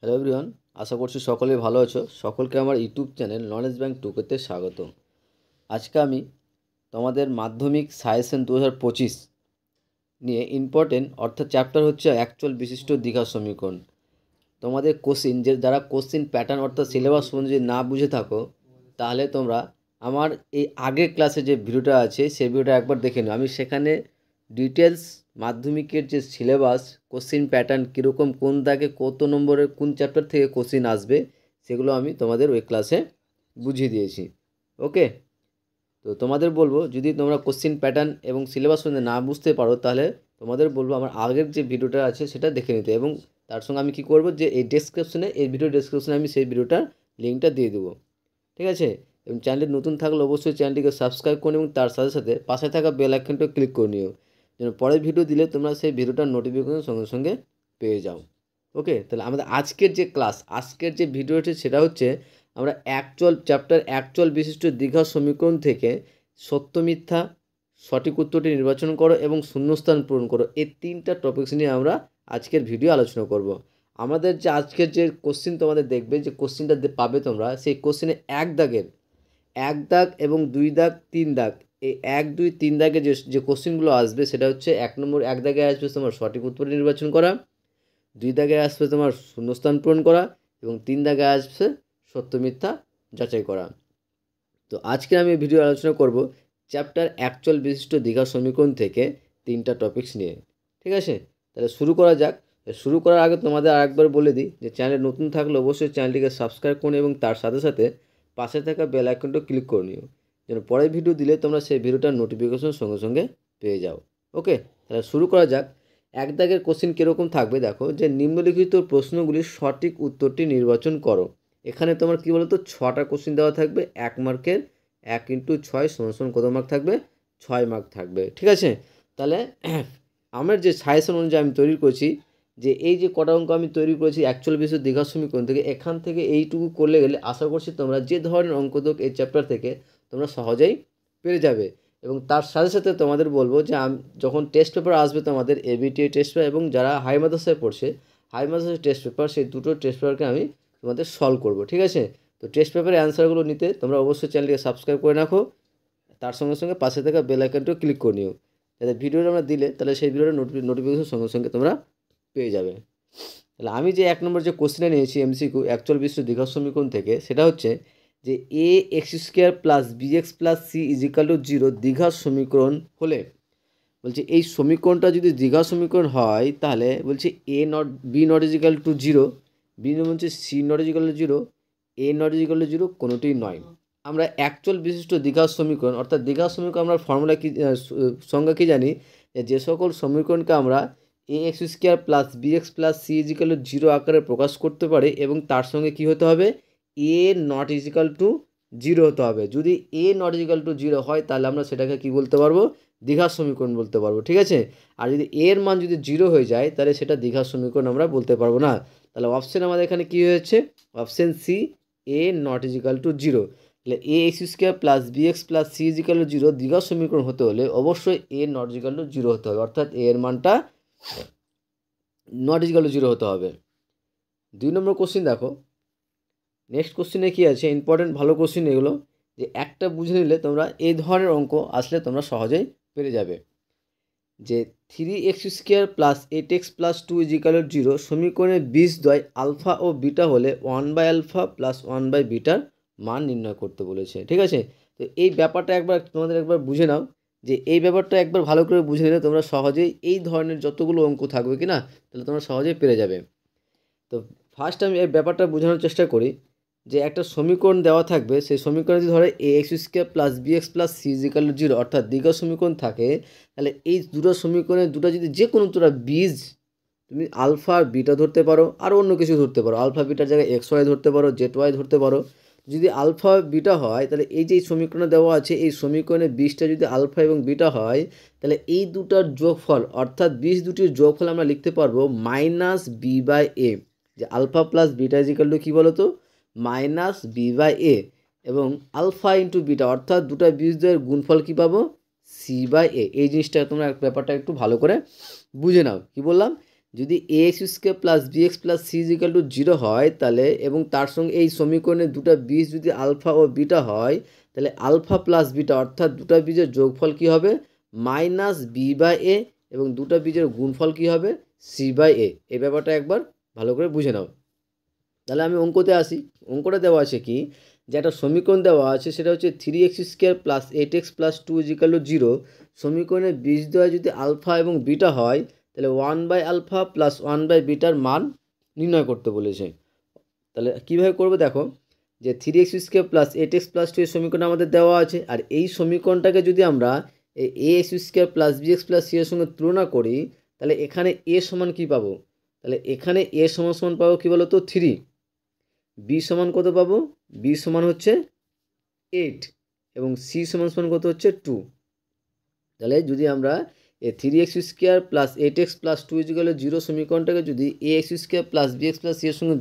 Hello everyone, আশা করছি সকলেই ভালো আছো। সকলকে আমার ইউটিউব চ্যানেল নলেজ ব্যাংক টুকেতে স্বাগত। আজকে আমি তোমাদের মাধ্যমিক সাজেশন 2025 নিয়ে ইম্পর্টেন্ট অর্থাৎ চ্যাপ্টার হচ্ছে অ্যাকচুয়াল বিশিষ্ট দ্বিঘা সমীকরণ। তোমাদের কোশ্চিন যারা কোশ্চিন প্যাটার্ন অর্থাৎ সিলেবাস সম্বন্ধে যদি না বুঝে থাকো, তাহলে তোমরা আমার এই আগের ক্লাসে যে ভিডিওটা আছে সেই ভিডিওটা একবার দেখে নিও। আমি সেখানে ডিটেলস মাধ্যমিকের যে সিলেবাস, কোশ্চিন প্যাটার্ন কীরকম, কোন দাগে কত নম্বরের কোন চ্যাপ্টার থেকে কোশ্চিন আসবে, সেগুলো আমি তোমাদের ওই ক্লাসে বুঝিয়ে দিয়েছি। ওকে, তো তোমাদের বলবো যদি তোমরা কোশ্চিন প্যাটার্ন এবং সিলেবাস সম্বন্ধে না বুঝতে পারো, তাহলে তোমাদের বলবো আমার আগের যে ভিডিওটা আছে সেটা দেখে নিতে। এবং তার সঙ্গে আমি কি করব, যে এই ডেসক্রিপশনে, এই ভিডিও ডেসক্রিপশনে আমি সেই ভিডিওটার লিঙ্কটা দিয়ে দেবো। ঠিক আছে? এবং চ্যানেলটি নতুন থাকলে অবশ্যই চ্যানেলটিকে সাবস্ক্রাইব করুন এবং তার সাথে সাথে পাশে থাকা বেল আইকনটা ক্লিক করে নিও, যেন পরের ভিডিও দিলে তোমরা সেই ভিডিওটার নোটিফিকেশন সঙ্গে সঙ্গে পেয়ে যাও। ওকে, তাহলে আমাদের আজকের যে ক্লাস, আজকের যে ভিডিওটি সেটা হচ্ছে আমরা অ্যাকচুয়াল বিশিষ্ট দ্বিঘা সমীকরণ থেকে সত্য মিথ্যা, সঠিক উত্তরটি নির্বাচন করো এবং শূন্যস্থান পূরণ করো, এই তিনটা টপিকস নিয়ে আমরা আজকের ভিডিও আলোচনা করব। আমাদের যে আজকের যে কোশ্চিন তোমাদের দেখবে, যে কোশ্চিনটা পাবে তোমরা, সেই কোশ্চিনে এক দাগ এবং 2 দাগ 3 দাগ, এই 1, 2, 3 দাগে যে কোশ্চিনগুলো আসবে সেটা হচ্ছে এক দাগে আসবে তোমার সঠিক উত্তর নির্বাচন করা, 2 দাগে আসবে তোমার শূন্যস্থান পূরণ করা এবং 3 দাগে আসবে সত্য মিথ্যা যাচাই করা। তো আজকে আমি ভিডিও আলোচনা করব চ্যাপ্টার অ্যাকচুয়াল বিশিষ্ট দ্বিঘা সমীকরণ থেকে 3টা টপিকস নিয়ে। ঠিক আছে, তাহলে শুরু করা যাক। শুরু করার আগে তোমাদের আরেকবার বলে দিই যে চ্যানেল নতুন থাকলে অবশ্যই চ্যানেলটিকে সাবস্ক্রাইব করুন এবং তার সাথে সাথে পাশে থাকা বেল আইকনটা ক্লিক করে নিও, যেন পরের ভিডিও দিলে তোমরা সেই ভিডিওটার নোটিফিকেশন সঙ্গে সঙ্গে পেয়ে যাও। ওকে, তাহলে শুরু করা যাক। এক দাগের কোশ্চিন কীরকম থাকবে দেখো, যে নিম্নলিখিত প্রশ্নগুলির সঠিক উত্তরটি নির্বাচন করো। এখানে তোমার কী বলো তো, 6টা কোশ্চিন দেওয়া থাকবে 1 মার্কের। 1 × 6 = কত মার্ক থাকবে? 6 মার্ক থাকবে। ঠিক আছে, তাহলে আমার যে সাজেশন অনুযায়ী আমি তৈরি করছি, যে এই যে কটা অঙ্ক আমি তৈরি করেছি অ্যাকচুয়াল বিশিষ্ট দ্বিঘা সমীকরণ থেকে, এখান থেকে এইটুকু করলে গেলে আশা করছি তোমরা যে ধরনের অঙ্ক হোক এই চ্যাপ্টার থেকে তোমরা সহজেই পেরে যাবে। এবং তার সাথে সাথে তোমাদের বলবো যে যখন টেস্ট পেপার আসবে তোমাদের এবিটিএ টেস্ট পেপার, এবং যারা হাই মাদ্রাসায় পড়ছে হাই মাদ্রাসার টেস্ট পেপার, সেই দুটো টেস্ট পেপারকে আমি তোমাদের সলভ করব। ঠিক আছে, তো টেস্ট পেপারের অ্যান্সারগুলো নিতে তোমরা অবশ্যই চ্যানেলটিকে সাবস্ক্রাইব করে রাখো, তার সঙ্গে সঙ্গে পাশে থাকা বেল আইকনটাও ক্লিক করে নিও, যাতে ভিডিওটা আমরা দিলে তাহলে সেই ভিডিওটা নোটিফিকেশন সঙ্গে সঙ্গে তোমরা পেয়ে যাবে। তাহলে আমি যে 1 নম্বর যে কোশ্চেনটা নিয়েছি এমসিকিউ অ্যাকচুয়াল বিশিষ্ট দ্বিঘা সমীকরণ থেকে, সেটা হচ্ছে যে ax² + bx + c = 0 দ্বিঘা সমীকরণ হলে, বলছে এই সমীকরণটা যদি দ্বিঘা সমীকরণ হয় তাহলে বলছে b ≠ 0, b বলছে c ≠ 0, a ≠ 0, কোনোটিই নয়। আমরা অ্যাকচুয়াল বিশিষ্ট দ্বিঘা সমীকরণ অর্থাৎ দ্বিঘা সমীকরণ আমরা ফর্মুলা কি, সংজ্ঞা কী জানি, যে সকল সমীকরণকে আমরা ax² + bx + c = 0 আকারে প্রকাশ করতে পারে এবং তার সঙ্গে কি হতে হবে, a ≠ 0 হতে হবে। যদি a ≠ 0 হয় তাহলে আমরা সেটাকে কি বলতে পারবো, দ্বিঘা সমীকরণ বলতে পারবো। ঠিক আছে, আর যদি এর মান যদি 0 হয়ে যায় তাহলে সেটা দ্বিঘা সমীকরণ আমরা বলতে পারবো না। তাহলে অপশান আমাদের এখানে কী হয়েছে, অপশান সি, a ≠ 0। তাহলে ax² + bx + c = 0 দ্বিঘা সমীকরণ হতে হলে অবশ্যই a ≠ 0 হতে হবে, অর্থাৎ a এর মানটা ≠0 হতে হবে। 2 নম্বর কোশ্চিন দেখো, নেক্সট কোশ্চিনে কী আছে, ইম্পর্টেন্ট ভালো কোশ্চিন এগুলো, যে একটা বুঝে নিলে তোমরা এই ধরনের অঙ্ক আসলে তোমরা সহজেই পেরে যাবে। যে 3x² + 8x + 2 = 0 সমীকরণের বীজদ্বয় আলফা ও বিটা হলে 1/α + 1/β মান নির্ণয় করতে বলেছে। ঠিক আছে, তো এই ব্যাপারটা তোমাদের একবার বুঝে নাও, যে এই ব্যাপারটা একবার ভালো করে বুঝে নিলে তোমরা সহজেই এই ধরনের যতগুলো অঙ্ক থাকবে কি না, তাহলে তোমরা সহজেই পেরে যাবে। তো ফার্স্ট আমি এই ব্যাপারটা বোঝানোর চেষ্টা করি, যে একটা সমীকরণ দেওয়া থাকবে, সেই সমীকরণ যদি ধরে ax² + bx + c = 0 অর্থাৎ দ্বিঘা সমীকরণ থাকে, তাহলে এই দুটো সমীকরণের যদি যে কোনো দুটো বীজ তুমি আলফা আর বিটা ধরতে পারো, আর অন্য কিছু ধরতে পারো, আলফা বিটার জায়গায় xy ধরতে পারো, zy ধরতে পারো। যদি আলফা বিটা হয় তাহলে এই যে সমীকরণে দেওয়া আছে এই সমীকরণের বীজটা যদি আলফা এবং বিটা হয়, তাহলে এই দুটার যোগফল অর্থাৎ বীজ দুটির যোগফল আমরা লিখতে পারবো -b/a, যে আলফা প্লাস বিটা = কী বলো তো, -b/a, এবং আলফা ইন্টু বিটা অর্থাৎ দুটা বীজদ্বয়ের গুণফল কী পাবো, c/a। এই জিনিসটা তোমরা ব্যাপারটা একটু ভালো করে বুঝে নাও। কি বললাম, যদি ax square plus bx plus c equal to 0 হয় তাহলে, এবং তার সঙ্গে এই সমীকরণের দুটো বীজ যদি আলফা ও বিটা হয়, তাহলে আলফা প্লাস বিটা অর্থাৎ দুটো বীজের যোগফল কি হবে, মাইনাস বি বাই এ, এবং দুটো বীজের গুণফল কি হবে, সি বাই এ। এই ব্যাপারটা একবার ভালো করে বুঝে নাও। তাহলে আমি অঙ্কতে আসি। অঙ্কটা দেওয়া আছে কি, যে একটা সমীকরণ দেওয়া আছে, সেটা হচ্ছে 3x square plus 8x plus 2 equal to 0। সমীকরণের বীজদ্বয় যদি আলফা এবং বিটা হয়, তাহলে 1 বাই আলফা প্লাস 1 বাই বিটার মান নির্ণয় করতে বলেছে। তাহলে কীভাবে করবো দেখো, যে 3x square plus 8x plus 2 এর সমীকরণ আমাদের দেওয়া আছে, আর এই সমীকরণটাকে যদি আমরা এই ax square plus bx plus c এর সঙ্গে তুলনা করি, তাহলে এখানে a সমান কী পাবো, তাহলে এখানে a সমান সমান পাবো কী বলো তো, 3। বি সমান কত পাবো, বি সমান হচ্ছে 8, এবং সি সমান সমান কত হচ্ছে 2। তাহলে যদি আমরা এই 3x square plus 8x plus 2 equal 0 সমীকরণটাকে যদি ax square plus bx plus c এর সঙ্গে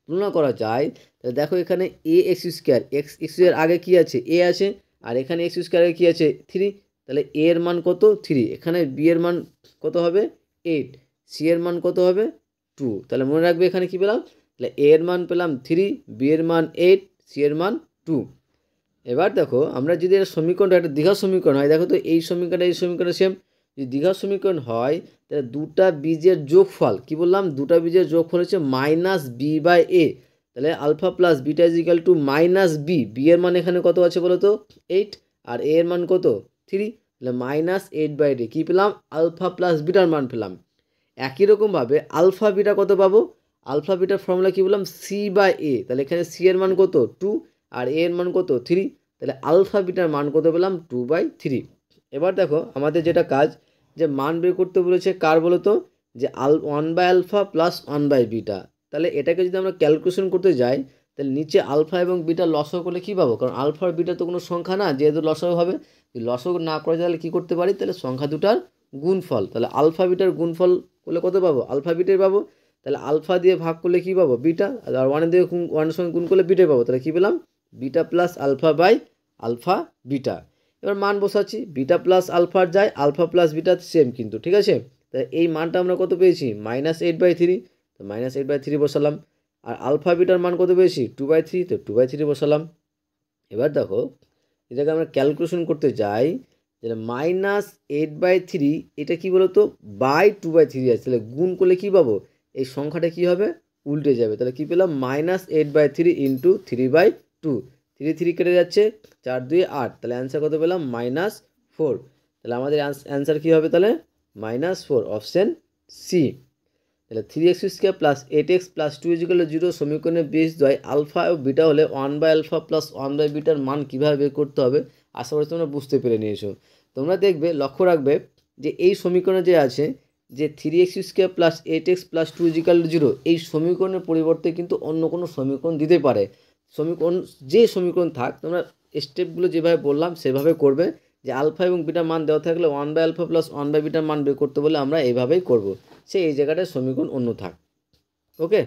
তুলনা করা যায়, তাহলে দেখো এখানে ax স্কোয়ার, x এর আগে কি আছে, a আছে, আর এখানে x স্কোয়ার আগে কি আছে, 3। তাহলে a এর মান কত, 3। এখানে b এর মান কত হবে, 8। c এর মান কত হবে, 2। তাহলে মনে রাখবে এখানে কি পেলাম, তাহলে a এর মান পেলাম 3, b এর মান 8, c এর মান 2। এবার দেখো আমরা যদি একটা সমীকরণটা একটা দ্বিঘাত সমীকরণ হয়, দেখো তো এই সমীকরণ সেম। যদি দ্বিঘাত সমীকরণ হয়, তাহলে দুটা বীজের যোগফল, কি বললাম, দুটা বীজের যোগফল হচ্ছে মাইনাস বি বাই এ। তাহলে alpha plus beta is equal to minus B. B এর মান এখানে কত আছে বলো তো, 8, আর এ এর মান কত, 3। তাহলে মাইনাস 8 বাই এ কী পেলাম, আলফা প্লাস বিটার মান পেলাম। একই রকমভাবে আলফা বিটা কত পাবো, আলফা বিটার ফর্মুলা কী বললাম, সি বাই এ। তাহলে এখানে সি এর মান কত, 2, আর এ এর মান কত, 3। তাহলে আলফা বিটার মান কত পেলাম, 2/3। এবার দেখো আমাদের যেটা কাজ, যে মান বের করতে বলেছে কার বলো তো, যে 1 by alpha plus 1 by beta. তাহলে এটাকে যদি আমরা ক্যালকুলেশন করতে যাই, তাহলে নিচে আলফা এবং বিটা লসাগু করলে কী পাবো, কারণ আলফা আর বিটা তো কোনো সংখ্যা না, যেহেতু লসাগু হবে। যদি লসাগু না করে তাহলে কী করতে পারি, তাহলে সংখ্যা দুটার গুণফল। তাহলে আলফা বিটার গুণফল করলে কত পাবো, আলফা বিটাই পাবো। তাহলে আলফা দিয়ে ভাগ করলে কী পাবো, বিটা, আর ওয়ানের দিয়ে ওয়ানের সঙ্গে গুণ করলে বিটাই পাবো। তাহলে কী পেলাম, beta plus alpha by alpha beta. এবার মান বসাচ্ছি, বিটা প্লাস আলফার যায়, আলফা প্লাস বিটা সেম কিন্তু, ঠিক আছে। তাই এই মানটা আমরা কত পেয়েছি, -8/3। তো -8/3 বসালাম। আর আলফা বিটার মান কত পেয়েছি, 2/3, তো 2/3 বসালাম। এবার দেখো এটাকে আমরা ক্যালকুলেশন করতে যাই, যেটা -8/3, এটা কি বলতো, /2/3 আছে। তাহলে গুণ করলে কী পাবো, এই সংখ্যাটা কী হবে, উল্টে যাবে। তাহলে কী পেলাম, -8/3 ইন্টু 3/2। 3 3 কেটে যাচ্ছে, 4 2 8। তাহলে অ্যান্সার কত পেলাম, -4। তাহলে আমাদের অ্যান্সার কী হবে, তাহলে -4, অপশান সি। তাহলে 3x square plus 8x plus 2 equal 0 সমীকরণের বীজদ্বয় আলফা ও বিটা হলে 1 বাই আলফা প্লাস 1 বাই বিটার মান কীভাবে বের করতে হবে, আশা করি তোমরা বুঝতে পেরে নিয়েছো। তোমরা দেখবে, লক্ষ্য রাখবে যে এই সমীকরণে যে আছে, যে 3x square plus 8x plus 2 equal 0, এই সমীকরণের পরিবর্তে কিন্তু অন্য কোনো সমীকরণ দিতে পারে। যে সমীকরণ থাক, তোমরা স্টেপগুলো যেভাবে বললাম সেভাবে করবে। যে আলফা এবং বিটার মান দেওয়া থাকলে 1 বাই আলফা প্লাস 1 বাই বিটার মান বের করতে বলে আমরা এইভাবেই করব। সে এই জায়গাটায় সমীকরণ অন্য থাক, ওকে।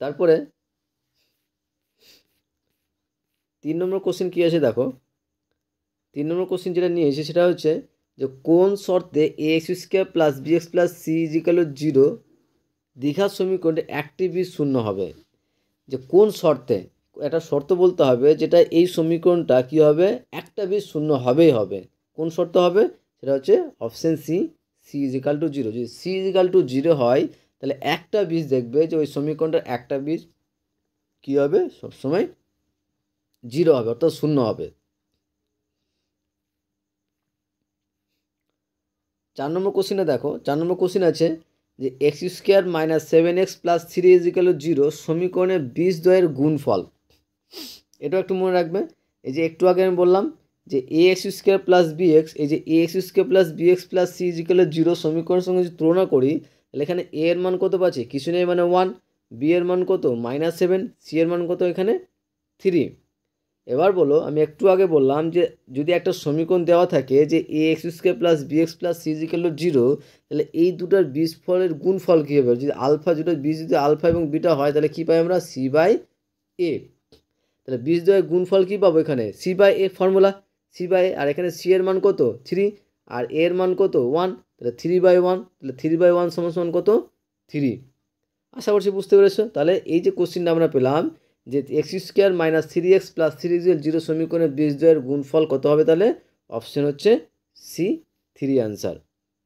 তারপরে 3 নম্বর কোশ্চেন কী আছে দেখো। 3 নম্বর কোশ্চেন যেটা নিয়ে এসে সেটা হচ্ছে, যে কোন শর্তে ax square plus bx plus c equal 0 দ্বিঘাত সমীকরণে একটি বীজ শূন্য হবে। যে কোন শর্তে, একটা শর্ত বলতে হবে যেটা এই সমীকরণটা কী হবে, একটা বীজ শূন্য হবেই হবে। কোন শর্ত হবে, সেটা হচ্ছে option C, C is equal to 0। যদি সি ইজিক্যাল টু 0 হয়, তাহলে একটা বীজ দেখবে যে ওই সমীকরণটার একটা বীজ কী হবে, সবসময় 0 হবে, অর্থাৎ শূন্য হবে। 4 নম্বর কোশ্চিনে দেখো, 4 নম্বর কোশ্চিন আছে যে x square minus 7x plus 3 equal 0 সমীকরণের বীজদ্বয়ের গুণফল। এটাও একটু মনে রাখবে। এই যে একটু আগে আমি বললাম যে ax স্কোয়ার প্লাস bx, এই যে ax square plus bx plus c equal 0 সমীকরণের সঙ্গে যদি তুলনা করি, তাহলে এখানে a এর মান কত পাচ্ছি, কিছু নেই মানে 1, b এর মান কত -7, c এর মান কত এখানে 3। এবার বলো, আমি একটু আগে বললাম যে যদি একটা সমীকরণ দেওয়া থাকে যে ax square plus bx plus c equal 0, তাহলে এই দুটার বীজ ফলের গুণফল কী হবে, যদি আলফা, দুটোর বীজ যদি আলফা এবং বিটা হয়, তাহলে কী পাই আমরা, c বাই এ। তাহলে বীজদ্বয়ের গুণফল কী পাবো, এখানে c by a formula, c by a, আর এখানে c এর মান কত 3, আর এ এর মান কত 1। তাহলে 3/1, তাহলে 3/1 সমান সমান কত? 3। আশা করছি বুঝতে পেরেছো। তাহলে এই যে কোশ্চিনটা আমরা পেলাম যে x² - 3x + 3 সমীকরণের বীজদ্বয়ের গুণফল কত হবে? তাহলে অপশন হচ্ছে সি, 3 অ্যান্সার।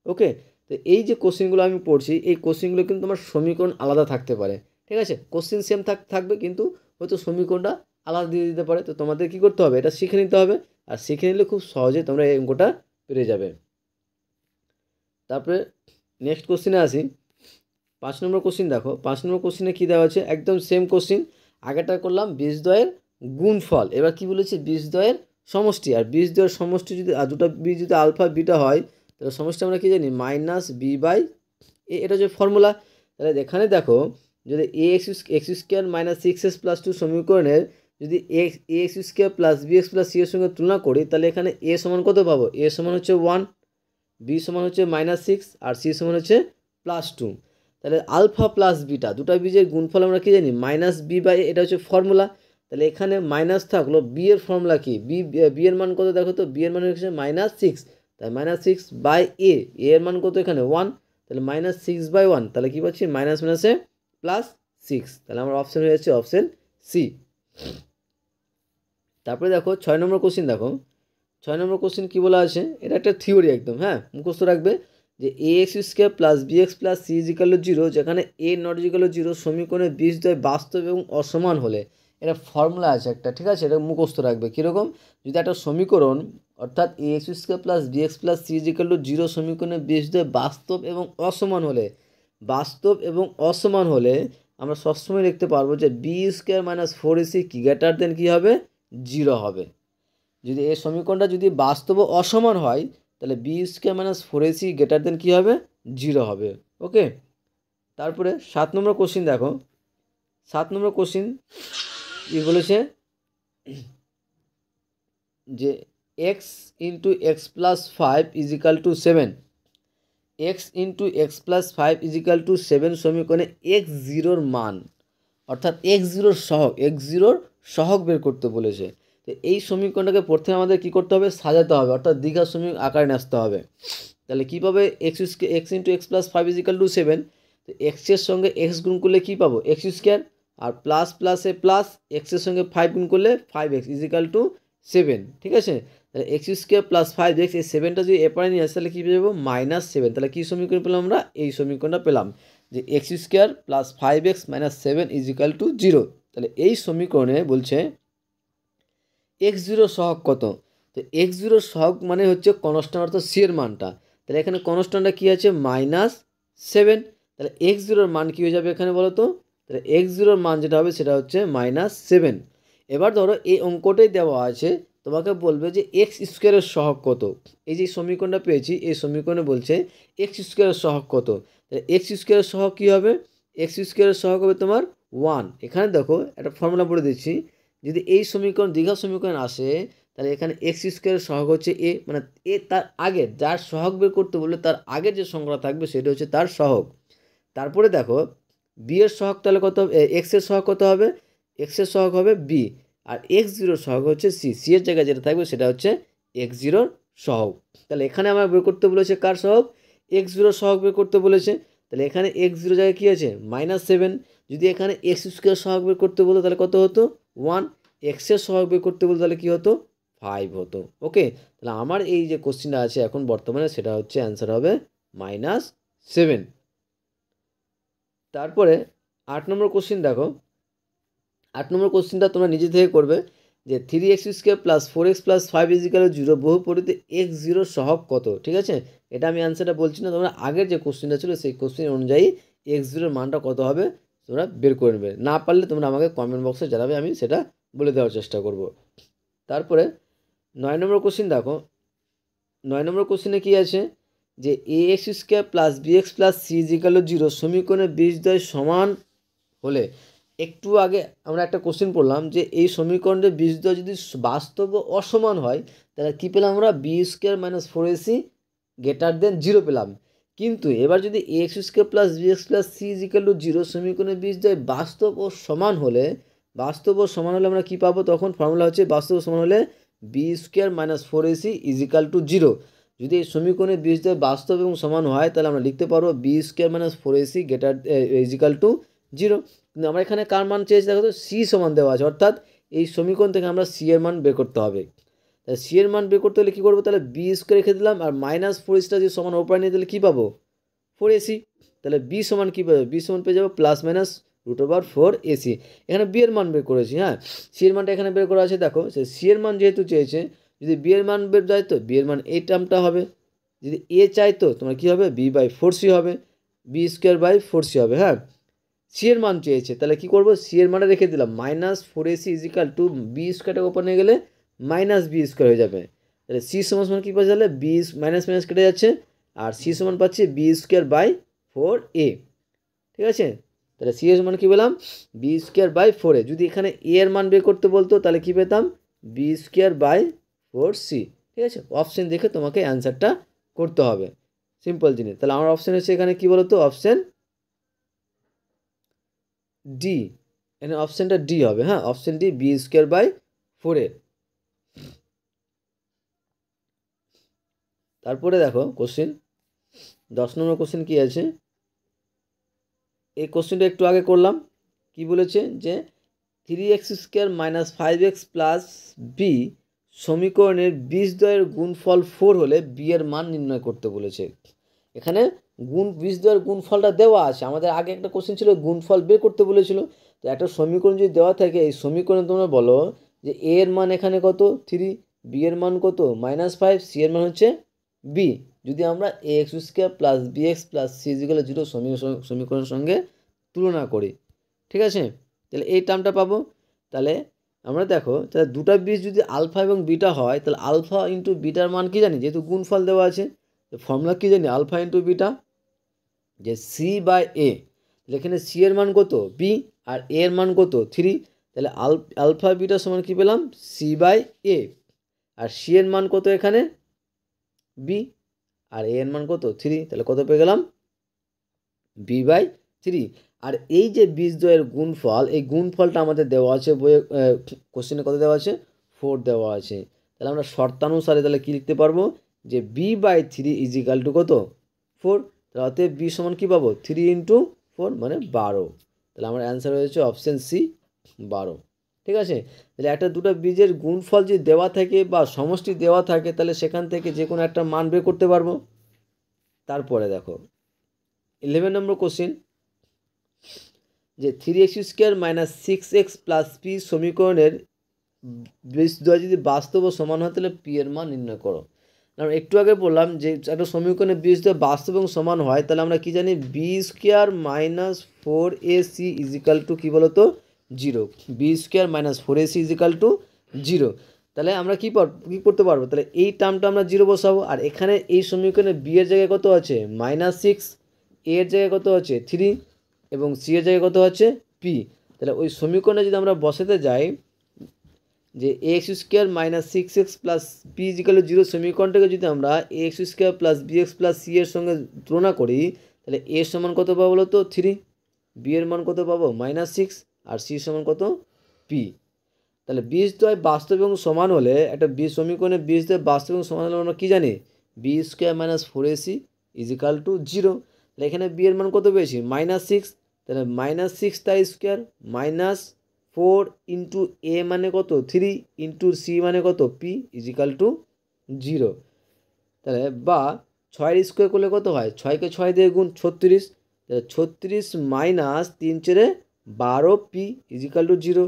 ওকে, তো এই যে কোশ্চিনগুলো আমি পড়ছি, এই কোশ্চিনগুলো কিন্তু তোমার সমীকরণ আলাদা থাকতে পারে, ঠিক আছে? কোশ্চিন সেম থাকবে, কিন্তু হয়তো সমীকরণটা আলাদা দিয়ে দিতে পারে। তো তোমাদের কী করতে হবে? এটা শিখে নিতে হবে, আর শিখে নিলে খুব সহজে তোমরা এই অঙ্কটা পেরে যাবে। তারপরে নেক্সট কোশ্চিনে আসি। 5 নম্বর কোশ্চিন দেখো। 5 নম্বর কোশ্চিনে কী দেওয়া আছে? একদম সেম কোশ্চিন। আগেটা করলাম বীজদ্বয়ের গুণফল, এবার কি বলেছে? বীজদ্বয়ের সমষ্টি। আর বীজদ্বয়ের সমষ্টি যদি দুটো বীজ যদি আলফা বিটা হয়, তাহলে সমষ্টি আমরা কী জানি? -b/a। এটা হচ্ছে ফর্মুলা। তাহলে এখানে দেখো, যদি x² - 6x + 2 সমীকরণের যদি ax² + bx + c এর সঙ্গে তুলনা করি, তাহলে এখানে a সমান কত পাবো? a সমান হচ্ছে 1, b সমান হচ্ছে -6, আর c সমান হচ্ছে +2। তাহলে আলফা প্লাস বিটা দুটো বীজের গুণফল আমরা কী জানি? -b/a, এটা হচ্ছে ফর্মুলা। তাহলে এখানে মাইনাস থাকলো, b এর ফর্মুলা কি? b এর মান কত দেখো তো? b এর মান হচ্ছে -6, তাই -6/a, এর মান কত এখানে? 1, তাহলে -6/1, তাহলে কী পাচ্ছি? মাইনাস মাইনাসে +6, তাহলে আমার অপশন হয়ে যাচ্ছে অপশন সি। তারপরে দেখো 6 নম্বর কোশ্চিন দেখো। 6 নম্বর কোশ্চিন কী বলা আছে? এটা একটা থিওরি একদম, হ্যাঁ, মুখস্থ রাখবে যে ax² + bx + c = 0, যেখানে a ≠ 0 সমীকরণের বীজদ্বয় বাস্তব এবং অসমান হলে, এটা ফর্মুলা আছে একটা, ঠিক আছে? এটা মুখস্থ রাখবে। কীরকম? যদি একটা সমীকরণ অর্থাৎ ax² + bx + c = 0 সমীকরণের বীজদ্বয় বাস্তব এবং অসমান হলে আমরা সবসময় লিখতে পারবো যে b² - 4ac কী হবে? 0 হবে। যদি এই সমীকরণটা যদি বাস্তব অসমান হয়, তাহলে b² - 4ac কী হবে? 0 হবে। ওকে, তারপরে 7 নম্বর কোশ্চিন দেখো। 7 নম্বর কোশ্চিন কী বলেছে? যে x × x + 5 = 7, x × x + 5 = 7 সমীকরণে x0-র মান, অর্থাৎ x0-র সহগ বের করতে বলেছে। তো এই সমীকরণটাকে প্রথমে আমাদের কী করতে হবে? সাজাতে হবে, অর্থাৎ দ্বিঘাত সমীকরণ আকারে নিয়ে আসতে হবে। তাহলে কী পাবে? x × x + 5 = 7, তো এক্সের সঙ্গে এক্স গুণ করলে কী পাবো? x², আর প্লাস প্লাসে প্লাস, এক্সের সঙ্গে 5 গুণ করলে 5x = 7, ঠিক আছে? তাহলে x² + 5x, এই 7টা যদি এপারে নিয়ে আসে তাহলে কী পেয়ে যাবো? -7। তাহলে কী সমীকরণ পেলাম আমরা? এই সমীকরণটা পেলাম যে x² + 5x - 7 = 0। তাহলে এই সমীকরণে বলছে x0 সহগ কত? তো x0 সহগ মানে হচ্ছে কনস্ট্যান্ট, অর্থাৎ c এর মানটা। তাহলে এখানে কনস্ট্যান্টটা কী আছে? -7। তাহলে x0-র মান কী হয়ে যাবে এখানে বলো তো? তাহলে x0-র মান যেটা হবে সেটা হচ্ছে -7। এবার ধরো এই অঙ্কটাই দেওয়া আছে, তোমাকে বলবে যে x² সহগ কত? এই যে সমীকরণটা পেয়েছি, এই সমীকরণে বলছে x² সহগ কত? তাহলে x² সহগ কী হবে? x² সহগ হবে তোমার 1। এখানে দেখো একটা ফর্মুলা বলে দিচ্ছি, যদি এই সমীকরণ দ্বিঘাত সমীকরণ আসে, তাহলে এখানে x² সহগ হচ্ছে a, মানে এ তার আগে যার সহগ বের করতে বললে তার আগের যে সংখ্যাটা থাকবে সেটা হচ্ছে তার সহগ। তারপরে দেখো b এর সহগ তাহলে কত হবে? x এর সহগ কত হবে? x এর সহগ হবে b, আর x0-র সহগ হচ্ছে c, c এর জায়গায় যেটা থাকবে সেটা হচ্ছে x0-র সহগ। তাহলে এখানে আমার বের করতে বলেছে কার সহগ? x0-র সহগ বের করতে বলেছে। তাহলে এখানে x0 জায়গায় কী আছে? -7। যদি এখানে x² সহগ বের করতে বলতো তাহলে কত হতো? 1। এক্সের সহগ বের করতে বলতে তাহলে কী হতো? 5 হতো। ওকে, তাহলে আমার এই যে কোশ্চিনটা আছে এখন বর্তমানে সেটা হচ্ছে অ্যান্সার হবে -7। তারপরে 8 নম্বর কোশ্চিন দেখো। 8 নম্বর কোশ্চিনটা তোমরা নিজে থেকে করবে যে 3x² + 4x + 5 = 0 বহুপরীতে x0 সহগ কত? ঠিক আছে, এটা আমি অ্যান্সারটা বলছি না, তোমরা আগের যে কোশ্চিনটা ছিল সেই কোশ্চিন অনুযায়ী x0-র মানটা কত হবে তোমরা বের করে নেবে। না পারলে তোমরা আমাকে কমেন্ট বক্সে জানাবে, আমি সেটা বলে দেওয়ার চেষ্টা করব। তারপরে 9 নম্বর কোশ্চিন দেখো। 9 নম্বর কোশ্চিনে কী আছে? যে ax² + bx + c = 0 সমীকরণের বীজদ্বয় সমান হলে, একটু আগে আমরা একটা কোশ্চেন পড়লাম যে এই সমীকরণের বীজদ্বয় যদি বাস্তব ও অসমান হয় তাহলে কী পেলাম আমরা? b² - 4ac > 0 পেলাম। কিন্তু এবার যদি ax² + bx + c = 0 সমীকরণের বীজদ্বয় বাস্তব ও সমান হলে আমরা কী পাবো? তখন ফর্মুলা হচ্ছে বাস্তব ও সমান হলে b² - 4ac = 0। যদি এই সমীকরণে বীজদ্বয় বাস্তব এবং সমান হয় তাহলে আমরা লিখতে পারবো B square minus 4ac greater equal to 0। কিন্তু আমরা এখানে কার মান চেয়েছি দেখো তো, সি সমান দেওয়া আছে, অর্থাৎ এই সমীকরণ থেকে আমরা সি এর মান বের করতে হবে। তাহলে সি এর মান বের করতে হলে কী করবো, তাহলে বি স্কোয়ার রেখে দিলাম আর মাইনাস 4ac যদি সমান ওপরে নিয়ে দিলে কী পাবো, 4ac। তাহলে বি সমান কী পাবো, বি সমান পেয়ে যাবো প্লাস মাইনাস √4ac। এখানে বি এর মান বের করেছি, হ্যাঁ সি এর মানটা এখানে বের করা আছে। দেখো সি এর মান যেহেতু চেয়েছে, যদি বি এর মান বের যায় তো বি এর মান এই টার্মটা হবে, যদি এ চাই তো তোমার কী হবে, b/4c হবে, বি স্কোয়ার বাই 4c হবে। হ্যাঁ সি এর মান চেয়েছে, তাহলে কী করবো, সি এর মানটা রেখে দিলাম -4ac ইজিক্যাল টু বি স্কোয়ারটাকে ওপর নিয়ে গেলে মাইনাস বি স্কোয়ার হয়ে যাবে। তাহলে সি সমান কী পাচ্ছে, তাহলে বি মাইনাস মাইনাস কেটে যাচ্ছে আর সি সমান পাচ্ছি বি স্কোয়ার বাই 4a। ঠিক আছে, তাহলে সি এর মান কী পেলাম, বি স্কোয়ার বাই 4a। যদি এখানে এ এর মান বের করতে বলতো তাহলে কী পেতাম, বি স্কোয়ার বাই 4c। ঠিক আছে, অপশন দেখে তোমাকে অ্যান্সারটা করতে হবে, সিম্পল জিনিস। তাহলে আমার অপশন হচ্ছে এখানে কী বলতো, অপশন ডি। এখানে অপশনটা ডি হবে, হ্যাঁ option D, B square by 4a। তারপরে দেখো কোশ্চেন 10 নম্বর কোশ্চেন কী আছে, এই কোশ্চেনটা একটু আগে করলাম। কি বলেছে যে 3x² - 5x + b সমীকরণের বীজদ্বয়ের গুণফল 4 হলে বি এর মান নির্ণয় করতে বলেছে। এখানে বীজদ্বয়ের গুণফলটা দেওয়া আছে, আমাদের আগে একটা কোশ্চেন ছিল গুণফল বের করতে বলেছিল। তো একটা সমীকরণ যদি দেওয়া থাকে, এই সমীকরণে তোমরা বলো যে এ এর মান এখানে কত 3, বি এর মান কত -5, সি এর মান হচ্ছে বি। যদি আমরা ax² + bx + c = 0 সমীকরণের সঙ্গে তুলনা করি, ঠিক আছে, তাহলে এই টার্মটা পাবো। তাহলে আমরা দেখো, তাহলে দুটা বীজ যদি আলফা এবং বিটা হয়, তাহলে আলফা ইন্টু বিটার মান কি জানি, যেহেতু গুণফল দেওয়া আছে ফর্মুলা কি জানি, আলফা ইন্টু বিটা যে c/a। এখানে সি এর মান কত বি আর এ এর মান কত 3, তাহলে আলফা বিটা সমান কি পেলাম c/a। আর সি এর মান কত এখানে বি আর এ এর মান কত 3, তাহলে কত পেয়ে গেলাম b/3। আর এই যে বীজদ্বয়ের গুণফল, এই গুণফলটা আমাদের দেওয়া আছে বইয়ে, কোশ্চেনে কত দেওয়া আছে 4 দেওয়া আছে। তাহলে আমরা শর্তানুসারে তাহলে কী লিখতে পারবো যে b/3 ইজিক্যাল টু কত 4। তাহলে অতএব বি সমান কী পাবো 3 × 4 মানে 12। তাহলে আমার অ্যান্সার হয়েছে অপশান সি 12। ঠিক আছে, তাহলে একটা দুটো বীজের গুণফল যদি দেওয়া থাকে বা সমষ্টি দেওয়া থাকে, তাহলে সেখান থেকে যে কোনো একটা মান বের করতে পারবো। তারপরে দেখো 11 নম্বর কোশ্চেন যে 3x² - 6x + p সমীকরণের বীজদ্বয় যদি বাস্তব ও সমান হয় তাহলে পি এর মান নির্ণয় করো। কারণ একটু আগে বললাম যে একটা সমীকরণের বীজদ্বয় বাস্তব এবং সমান হয়, তাহলে আমরা কি জানি b² - 4ac ইজিক্যাল টু কী বলতো 0, b² - 4ac ইজিক্যাল টু 0। তাহলে আমরা কী করতে পারবো, তাহলে এই টার্মটা আমরা 0 বসাবো। আর এখানে এই সমীকরণে বি এর জায়গায় কত আছে -6, এ এর জায়গায় কত আছে 3 এবং সি এর জায়গায় কত আছে পি। তাহলে ওই সমীকরণে যদি আমরা বসাতে যাই যে ax² - 6x + p = 0 সমীকরণটাকে যদি আমরা ax² + bx + c এর সঙ্গে তুলনা করি, তাহলে a সমান কত পাবো বলো তো 3, b এর মান কত পাবো -6 আর c সমান কত p। তাহলে বীজদ্বয় বাস্তব এবং সমান হলে, একটা সমীকরণের বীজদ্বয় বাস্তব এবং সমান হলে আমরা কী জানি b² - 4ac ইজিক্যাল টু 0। তাহলে এখানে b এর মান কত পেয়েছি -6, তাহলে -6 তার স্কোয়ার -4 × a মানে কত 3 × c মানে কত p ইজিক্যাল টু 0। তাহলে বা 6 স্কোয়ার করলে কত হয়, 6কে 6 দিয়ে গুণ 36, তাহলে 36 - 3 × 12p ইজিক্যাল টু 0।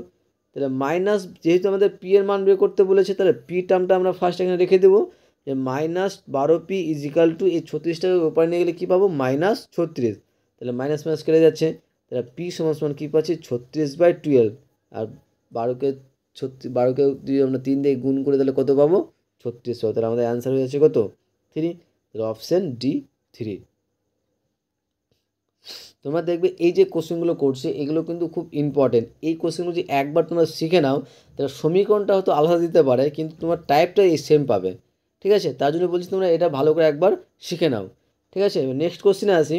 তাহলে মাইনাস, যেহেতু আমাদের পি এর মান বের করতে বলেছে, তাহলে পি টার্মটা আমরা ফার্স্ট এখানে রেখে দেবো যে -12p ইজিক্যাল টু এই 36টাকে উপরে নিয়ে গেলে কী পাবো -36। তাহলে মাইনাস মাইনাস কেটে যাচ্ছে, তাহলে পি সমান কী পাচ্ছি 36/12। আর 12কে যদি আমরা 3 দিয়ে গুণ করে তাহলে কত পাবো 36 পাবো। তাহলে আমাদের অ্যান্সার হয়ে যাচ্ছে কত 3। তাহলে অপশান ডি 3। তোমরা দেখবে এই যে কোশ্চেনগুলো করছে এগুলো কিন্তু খুব ইম্পর্টেন্ট। এই কোশ্চেনগুলো যদি একবার তোমরা শিখে নাও তাহলে সমীকরণটা হয়তো আলাদা দিতে পারে কিন্তু তোমার টাইপটা এই সেম পাবে। ঠিক আছে, তার জন্য বলছি তোমরা এটা ভালো করে একবার শিখে নাও। ঠিক আছে, নেক্সট কোশ্চেনে আসি।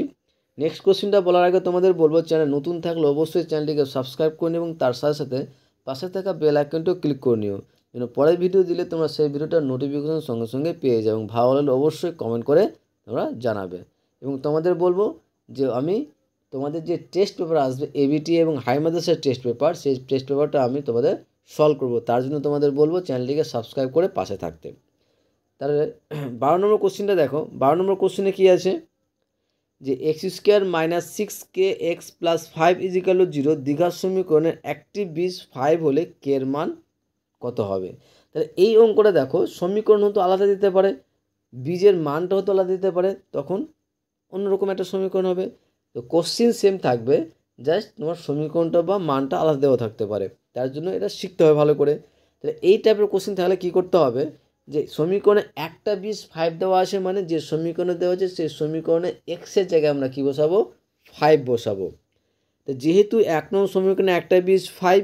নেক্সট কোশ্চেনটা বলার আগে তোমাদের বলবো, চ্যানেল নতুন থাকলে অবশ্যই চ্যানেলটিকে সাবস্ক্রাইব করে নিও এবং তার সাথে সাথে পাশে থাকা বেল আইকনটিও ক্লিক করে নিও, পরের ভিডিও দিলে তোমরা সেই ভিডিওটার নোটিফিকেশন সঙ্গে সঙ্গে পেয়ে যাবে। এবং ভালো লাগলে অবশ্যই কমেন্ট করে তোমরা জানাবে। এবং তোমাদের বলবো যে আমি তোমাদের যে টেস্ট পেপার আসবে এবিটি এবং হাই মাদ্রাসার টেস্ট পেপার, সেই টেস্ট পেপারটা আমি তোমাদের সলভ করব। তার জন্য তোমাদের বলবো চ্যানেলটিকে সাবস্ক্রাইব করে পাশে থাকতে। তাহলে 12 নম্বর কোশ্চেনটা দেখো। 12 নম্বর কোশ্চেনে কী আছে যে x square minus 6k x plus 5 equal to 0 দ্বিঘাত সমীকরণের একটি বীজ 5 হলে কে এর মান কত হবে। তাহলে এই অঙ্কটা দেখো, সমীকরণ হয়তো আলাদা দিতে পারে, বীজের মানটা হয়তো আলাদা দিতে পারে, তখন অন্যরকম একটা সমীকরণ হবে। তো কোশ্চিন সেম থাকবে, জাস্ট তোমার সমীকরণটা বা মানটা আলাদা দেওয়া থাকতে পারে। তার জন্য এটা শিখতে হবে ভালো করে। তাহলে এই টাইপের কোশ্চিন থাকলে কী করতে হবে যে সমীকরণে একটা বীজ 5 দেওয়া আছে, মানে যে সমীকরণে দেওয়া আছে সেই সমীকরণে এক্সের জায়গায় আমরা কী বসাবো, 5 বসাবো। তো যেহেতু 1 নং সমীকরণে একটা বীজ 5,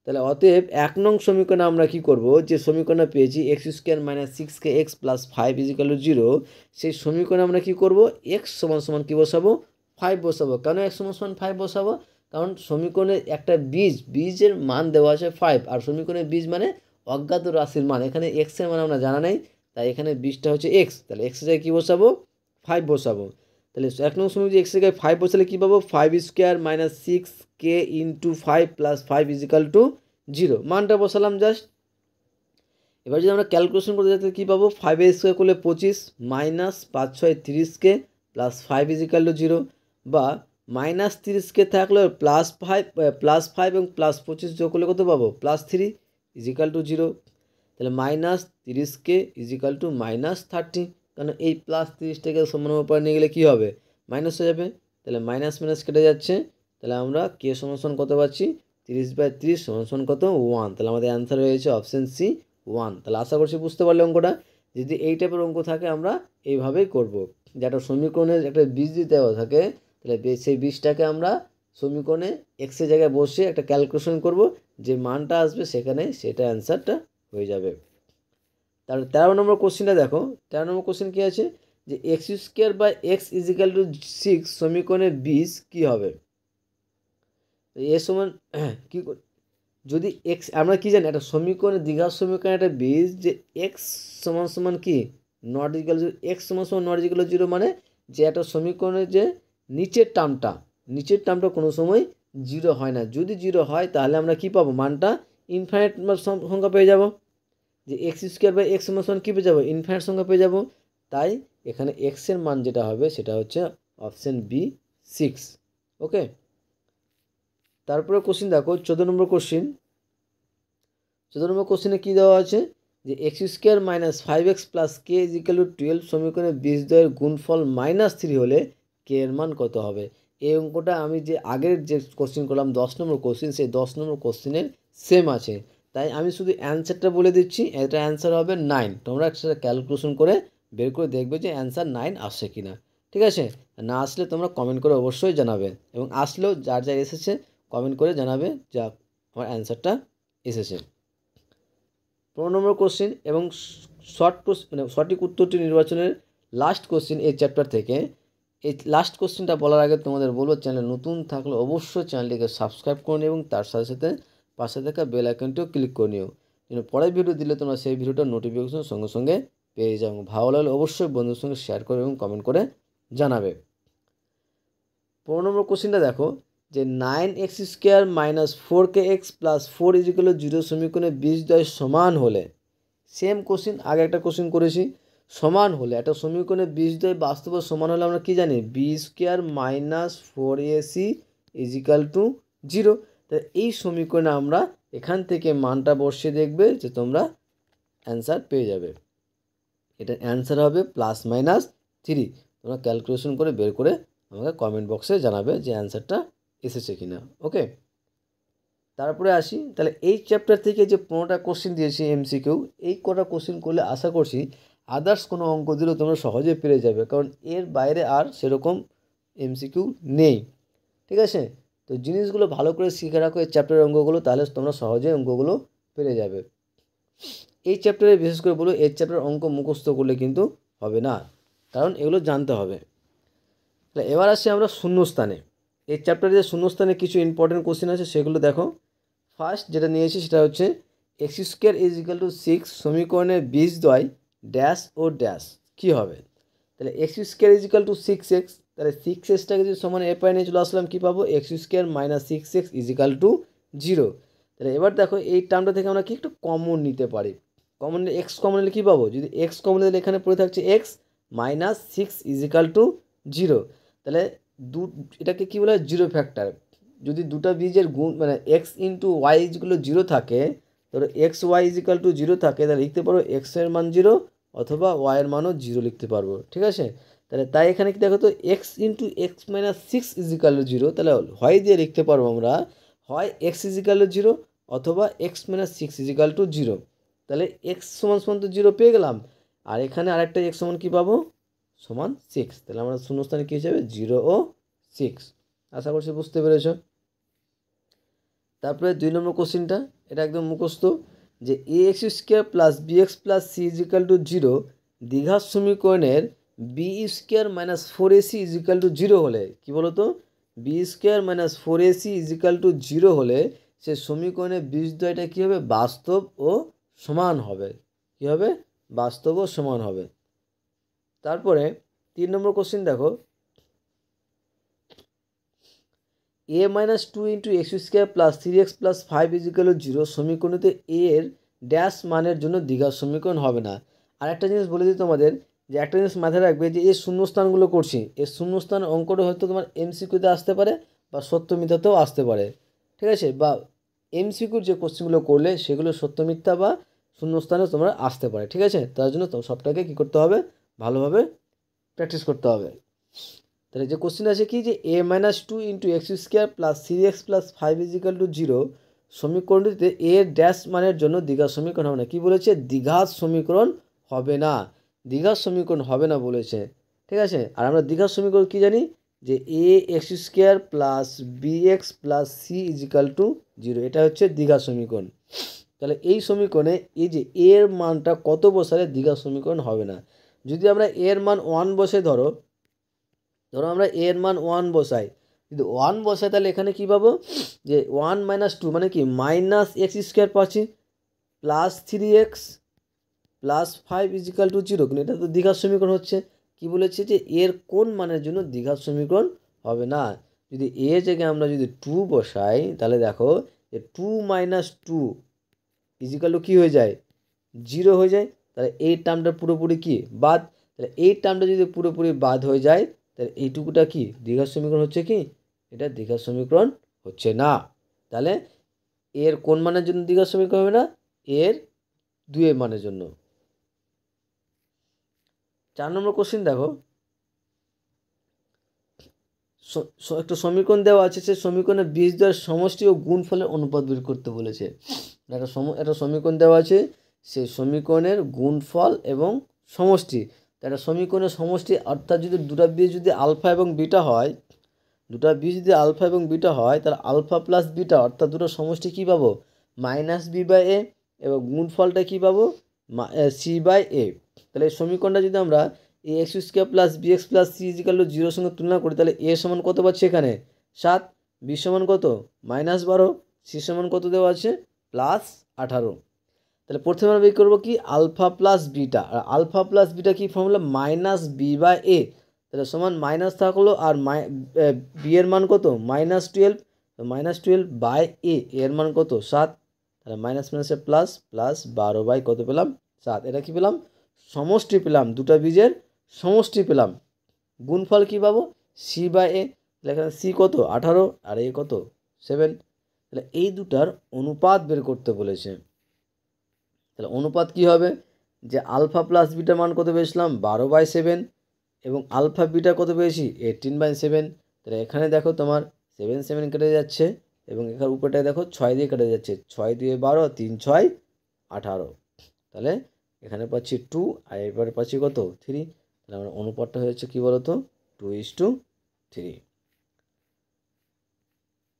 তাহলে অতএব 1 নং সমীকরণে আমরা কি করব, যে সমীকরণটা পেয়েছি x square minus 6k x plus 5 equal to 0, সেই সমীকরণে আমরা কি করব, এক্স সমান সমান কী বসাবো, 5 বসাবো। কেন এক্স সমান সমান 5 বসাবো, কারণ সমীকরণে একটা বীজের মান দেওয়া আছে 5, আর সমীকরণের বীজ মানে অজ্ঞাত রাশির মান। এখানে এক্সের মান আমরা জানা নেই, তাই এখানে বীজটা হচ্ছে এক্স। তাহলে এক্সের জায়গায় কী বসাবো, 5 বসাবো। তাহলে 1 নং সমীকরণে এক্সের জায়গায় 5 বসালে কী পাবো, 5 square minus 6k into 5 plus 5 equal to 0, মানটা বসালাম জাস্ট। এবার যদি আমরা ক্যালকুলেশন করতে যাই কী পাবো, 5 স্কোয়ার করলে 25 minus 5 6 30k plus 5 equal to 0, বা মাইনাস 30k থাকলে প্লাস 5 এবং প্লাস 25 যোগ করলে কত পাবো, প্লাস 3 ইজিক্যাল টু 0। তাহলে minus 30k is equal to minus 30, কারণ এই প্লাস 30টাকে সমান উপরে নিয়ে গেলে কী হবে, মাইনাস হয়ে যাবে। তাহলে মাইনাস মাইনাস কেটে যাচ্ছে, তাহলে আমরা কে সমান কত পাচ্ছি, 30/30 সমান কত, 1। তাহলে আমাদের অ্যান্সার হয়েছে অপশান সি 1। তাহলে আশা করছি বুঝতে পারলে অঙ্কটা। যদি এই টাইপের অঙ্ক থাকে আমরা এইভাবেই করব, যে একটা সমীকরণের একটা বীজ দিতে থাকে, তাহলে সেই বীজটাকে আমরা সমীকরণে এক্সের জায়গায় বসে একটা ক্যালকুলেশন করব, যে মানটা আসবে সেখানে সেটা অ্যান্সারটা হয়ে যাবে। তাহলে 13 নম্বর কোশ্চেনটা দেখো। 13 নম্বর কোশ্চেন কী আছে যে x square by x equal to 6 সমীকরণের বীজ কী হবে। এ সমান কী, যদি এক্স আমরা কী জানি, একটা সমীকরণের দ্বিঘাত সমীকরণে একটা বীজ যে এক্স সমান সমান কি নট ইজিক্যাল টু, এক্স সমান সমান নট ইজিক্যাল টু 0, মানে যে একটা সমীকরণের যে নিচের টার্মটা কোনো সময় 0 হয় না। যদি 0 হয় তাহলে আমরা কি পাবো, মানটা ইনফাইনাইট সংখ্যা পেয়ে যাব, যে এক্স স্কোয়ার বাই এক্স সমান সমান কী পেয়ে যাবো, ইনফাইনাইট সংখ্যা পেয়ে যাব। তাই এখানে এক্সের মান যেটা হবে সেটা হচ্ছে অপশান বি 6। ওকে, তারপরে কোশ্চিন দেখো 14 নম্বর কোশ্চিন। 14 নম্বর কোশ্চিনে কী দেওয়া আছে যে x square minus 5x plus k is equal to 12 সমীকরণে বীজদ্বয়ের গুণফল -3 হলে কে এর মান কত হবে। এই অঙ্কটা আমি যে আগের যে কোশ্চিন করলাম 10 নম্বর কোশ্চিন, সেই 10 নম্বর কোশ্চিনের সেম আছে। তাই আমি শুধু অ্যান্সারটা বলে দিচ্ছি, এটা অ্যান্সার হবে 9। তোমরা সেটা ক্যালকুলেশন করে বের করে দেখবে যে অ্যান্সার 9 আসছে কি না। ঠিক আছে, না আসলে তোমরা কমেন্ট করে অবশ্যই জানাবে, এবং আসলেও যার যা এসেছে কমেন্ট করে জানাবে যা আমার অ্যান্সারটা এসেছে। 15 নম্বর কোশ্চিন এবং মানে সঠিক উত্তরটি নির্বাচনের লাস্ট কোশ্চিন এই চ্যাপ্টার থেকে। এই লাস্ট কোশ্চিনটা বলার আগে তোমাদের বলবো, চ্যানেল নতুন থাকলে অবশ্যই চ্যানেলটিকে সাবস্ক্রাইব করে নিও এবং তার সাথে সাথে পাশে থাকা বেল আইকনটিও ক্লিক করে নিও, যেন পরের ভিডিও দিলে তোমরা সেই ভিডিওটার নোটিফিকেশন সঙ্গে সঙ্গে পেয়ে যাও। ভালো লাগলে অবশ্যই বন্ধুদের সঙ্গে শেয়ার করবে এবং কমেন্ট করে জানাবে। 15 নম্বর কোশ্চিনটা দেখো যে 9x square minus 4kx plus 4 is equal 0 সমীকরণে বীজদ্বয় সমান হলে, সেম কোশ্চিন আগে একটা কোশ্চিন করেছি, সমান হলে একটা সমীকরণে বীজদ্বয় বাস্তবে সমান হলে আমরা কি জানি, B square minus 4ac equal to 0। তাহলে এই সমীকরণে আমরা এখান থেকে মানটা বসিয়ে দেখবে যে তোমরা অ্যান্সার পেয়ে যাবে। এটা অ্যান্সার হবে +-3। তোমরা ক্যালকুলেশন করে বের করে আমাকে কমেন্ট বক্সে জানাবে যে অ্যান্সারটা এসেছে কিনা। ওকে, তারপরে আসি। তাহলে এই চ্যাপ্টার থেকে যে 15টা কোশ্চিন দিয়েছি এমসিকিউ, এই কটা কোশ্চিন করলে আশা করছি আদার্স কোনো অঙ্ক দিলেও তোমরা সহজে পেরে যাবে, কারণ এর বাইরে আর সেরকম এমসিকিউ নেই। ঠিক আছে, তো জিনিসগুলো ভালো করে শিখে রাখো এই চ্যাপ্টারের অঙ্কগুলো, তাহলে তোমরা সহজে অঙ্কগুলো পেরে যাবে। এই চ্যাপ্টারে বিশেষ করে বলো, এই চ্যাপ্টার অঙ্ক মুখস্থ করলে কিন্তু হবে না, কারণ এগুলো জানতে হবে। তাহলে এবার আসি আমরা শূন্যস্থানে। এই চ্যাপ্টারে যে শূন্যস্থানে কিছু ইম্পর্টেন্ট কোশ্চেন আছে সেগুলো দেখো। ফার্স্ট যেটা নিয়েছি সেটা হচ্ছে x square is equal two 6 সমীকরণের বীজদ্বয় ড্যাশ ও ড্যাশ কী হবে? তাহলে x square is equal two 6x, তাহলে 6xটাকে যদি সমান এ পাই নিয়ে চলে আসলাম কী পাবো? X square minus 6x is equal to 0। তাহলে এবার দেখো এই টার্মটা থেকে আমরা কি একটু কমন নিতে পারি। কমন নিলে এক্স কমন নিলে কী পাবো? যদি এক্স কমন নিলে এখানে পড়ে থাকছে x minus 6 is equal to 0। তাহলে এটাকে কী বলা হয়? Zero factor. যদি দুটা বীজের গুণ মানে এক্স ইন্টু ওয়াই যেগুলো 0 থাকে, ধরো x y is equal to 0 থাকে, তাহলে লিখতে পারবো এক্সের মান 0 অথবা ওয়াইয়ের মানও 0 লিখতে পারবো। ঠিক আছে, তাহলে তাই এখানে কি দেখো তো x into x minus 6 is equal to 0, তাহলে হয় দিয়ে লিখতে পারবো আমরা হয় এক্স ইজ ইকাল টু 0 অথবা x minus 6 is equal to 0। তাহলে এক্স সমান সমান তো 0 পেয়ে গেলাম, আর এখানে আরেকটা এক্স সমান কী পাবো? সমান 6। তাহলে আমরা শূন্যস্থানে কী হিসাবে 0 ও 6। আশা করছি বুঝতে পেরেছ। তারপরে 2 নম্বর কোশ্চিনটা, এটা একদম মুখস্থ, যে a x square plus b x plus c is equal to 0 দ্বিঘাত সমীকরণের b square minus 4ac is equal to 0 হলে, কী বলো তো? B square minus 4ac is equal to 0 হলে সে সমীকরণের বীজদ্বয়টা কী হবে? বাস্তব ও সমান হবে। কী হবে? বাস্তব ও সমান হবে। তারপরে 3 নম্বর কোশ্চিন দেখো, a minus 2 into x square plus 3x plus 5 is equal to 0 সমীকরণতে এ এর ড্যাশ মানের জন্য দ্বিঘাত সমীকরণ হবে না। আর একটা জিনিস বলে দিই তোমাদের, যে একটা জিনিস মাথায় রাখবে, যে এই শূন্যস্থানগুলো করছি, এই শূন্যস্থান অঙ্কটা হয়তো তোমার এমসিকিউতে আসতে পারে বা সত্য মিথ্যাতেও আসতে পারে। ঠিক আছে, বা এমসিকিউর যে কোশ্চেনগুলো করলে সেগুলো সত্য মিথ্যা বা শূন্যস্থানেও তোমরা আসতে পারে। ঠিক আছে, তার জন্য তো সবটাকে কী করতে হবে? ভালোভাবে প্র্যাকটিস করতে হবে। তাহলে যে কোশ্চেন আছে কি, যে a minus 2 into x square plus 3x plus 5 is equal to 0 সমীকরণটিতে এ ড্যাশ মানের জন্য দ্বিঘাত সমীকরণ হবে না। কী বলেছে? দ্বিঘাত সমীকরণ হবে না, দ্বিঘাত সমীকরণ হবে না বলেছে। ঠিক আছে, আর আমরা দ্বিঘাত সমীকরণ কী জানি? যে a x square plus b x plus c is equal to 0, এটা হচ্ছে দ্বিঘাত সমীকরণ। তাহলে এই সমীকরণে এই যে এর মানটা কত বসালে দ্বিঘাত সমীকরণ হবে না? যদি আমরা এর মান 1 বসে ধরো আমরা এর মান 1 বসাই, যদি 1 বসাই তাহলে এখানে কী পাবো? যে 1 মাইনাস 2 মানে কি মাইনাস এক্স স্কোয়ার পাচ্ছি plus 3x plus 5 is equal to 0, কিন্তু এটা তো দ্বিঘাত সমীকরণ হচ্ছে। কি বলেছে? যে এর কোন মানের জন্য দ্বিঘাত সমীকরণ হবে না? যদি এ জায়গায় আমরা যদি 2 বসাই তাহলে দেখো যে 2 মাইনাস 2 ইজ ইকাল টু কী হয়ে যায়? 0 হয়ে যায়। তাহলে এই টার্মটা পুরোপুরি কি বাদ। তাহলে এই টার্মটা যদি পুরোপুরি বাদ হয়ে যায় তাহলে এইটুকুটা কি দ্বিঘাত সমীকরণ হচ্ছে কি? এটা দ্বিঘাত সমীকরণ হচ্ছে না। তাহলে এর কোন মানের জন্য দ্বিঘাত সমীকরণ হবে না? এর 2 এর মানের জন্য। 4 নম্বর কোশ্চেন দেখো, একটা সমীকরণ দেওয়া আছে, সে সমীকরণের বীজদ্বয়ের সমষ্টি ও গুণফলের অনুপাত বের করতে বলেছে। একটা সমীকরণ দেওয়া আছে, সেই সমীকরণের গুণফল এবং সমষ্টি। একটা সমীকরণের সমষ্টি অর্থাৎ যদি দুটা বীজ যদি আলফা এবং বিটা হয়, দুটা বীজ যদি আলফা এবং বিটা হয় তাহলে আলফা প্লাস বিটা অর্থাৎ দুটো সমষ্টি কী পাবো? মাইনাস বি বাই এ, এবং গুণফলটা কী পাবো? সি বাই এ। তাহলে এই সমীকরণটা যদি আমরা a x square plus b x plus c is equal to 0 সঙ্গে তুলনা করি তাহলে এ সমান কত পাচ্ছি এখানে? 7, বি সমান কত? -12, সি সমান কত দেওয়া আছে? +18। তাহলে প্রথমে আমরা বের করবো কি? Alpha plus beta. আর আলফা প্লাস বিটা কি ফর্মুলা? মাইনাস বি বাই এ। তাহলে সমান মাইনাস থাকলো, আর বি এর মান কত? -12, -12 বাই এ, এর মান কত? 7। তাহলে মাইনাস মাইনাসে প্লাস, প্লাস 12 বাই কত পেলাম? 7। এটা কি পেলাম? সমষ্টি পেলাম, দুটা বীজের সমষ্টি পেলাম। গুণফল কী পাবো? সি বাই এ। তাহলে এখানে সি কত? 18, আর এ কত? 7। তাহলে এই দুটার অনুপাত বের করতে বলেছে। তাহলে অনুপাত কী হবে? যে আলফা প্লাস বিটা মান কত পেয়েছিলাম? 12/7, এবং আলফা বিটা কত পেয়েছি? 18/7। তাহলে এখানে দেখো তোমার 7 7 কেটে যাচ্ছে, এবং এখানে উপরটায় দেখো 6 দিয়ে কেটে যাচ্ছে। 6 2 12, 3 6 18। তাহলে এখানে পাচ্ছি 2, আর এরপরে পাচ্ছি কত? 3। তাহলে আমার অনুপাতটা হয়েছে কী বলো তো? 2:3।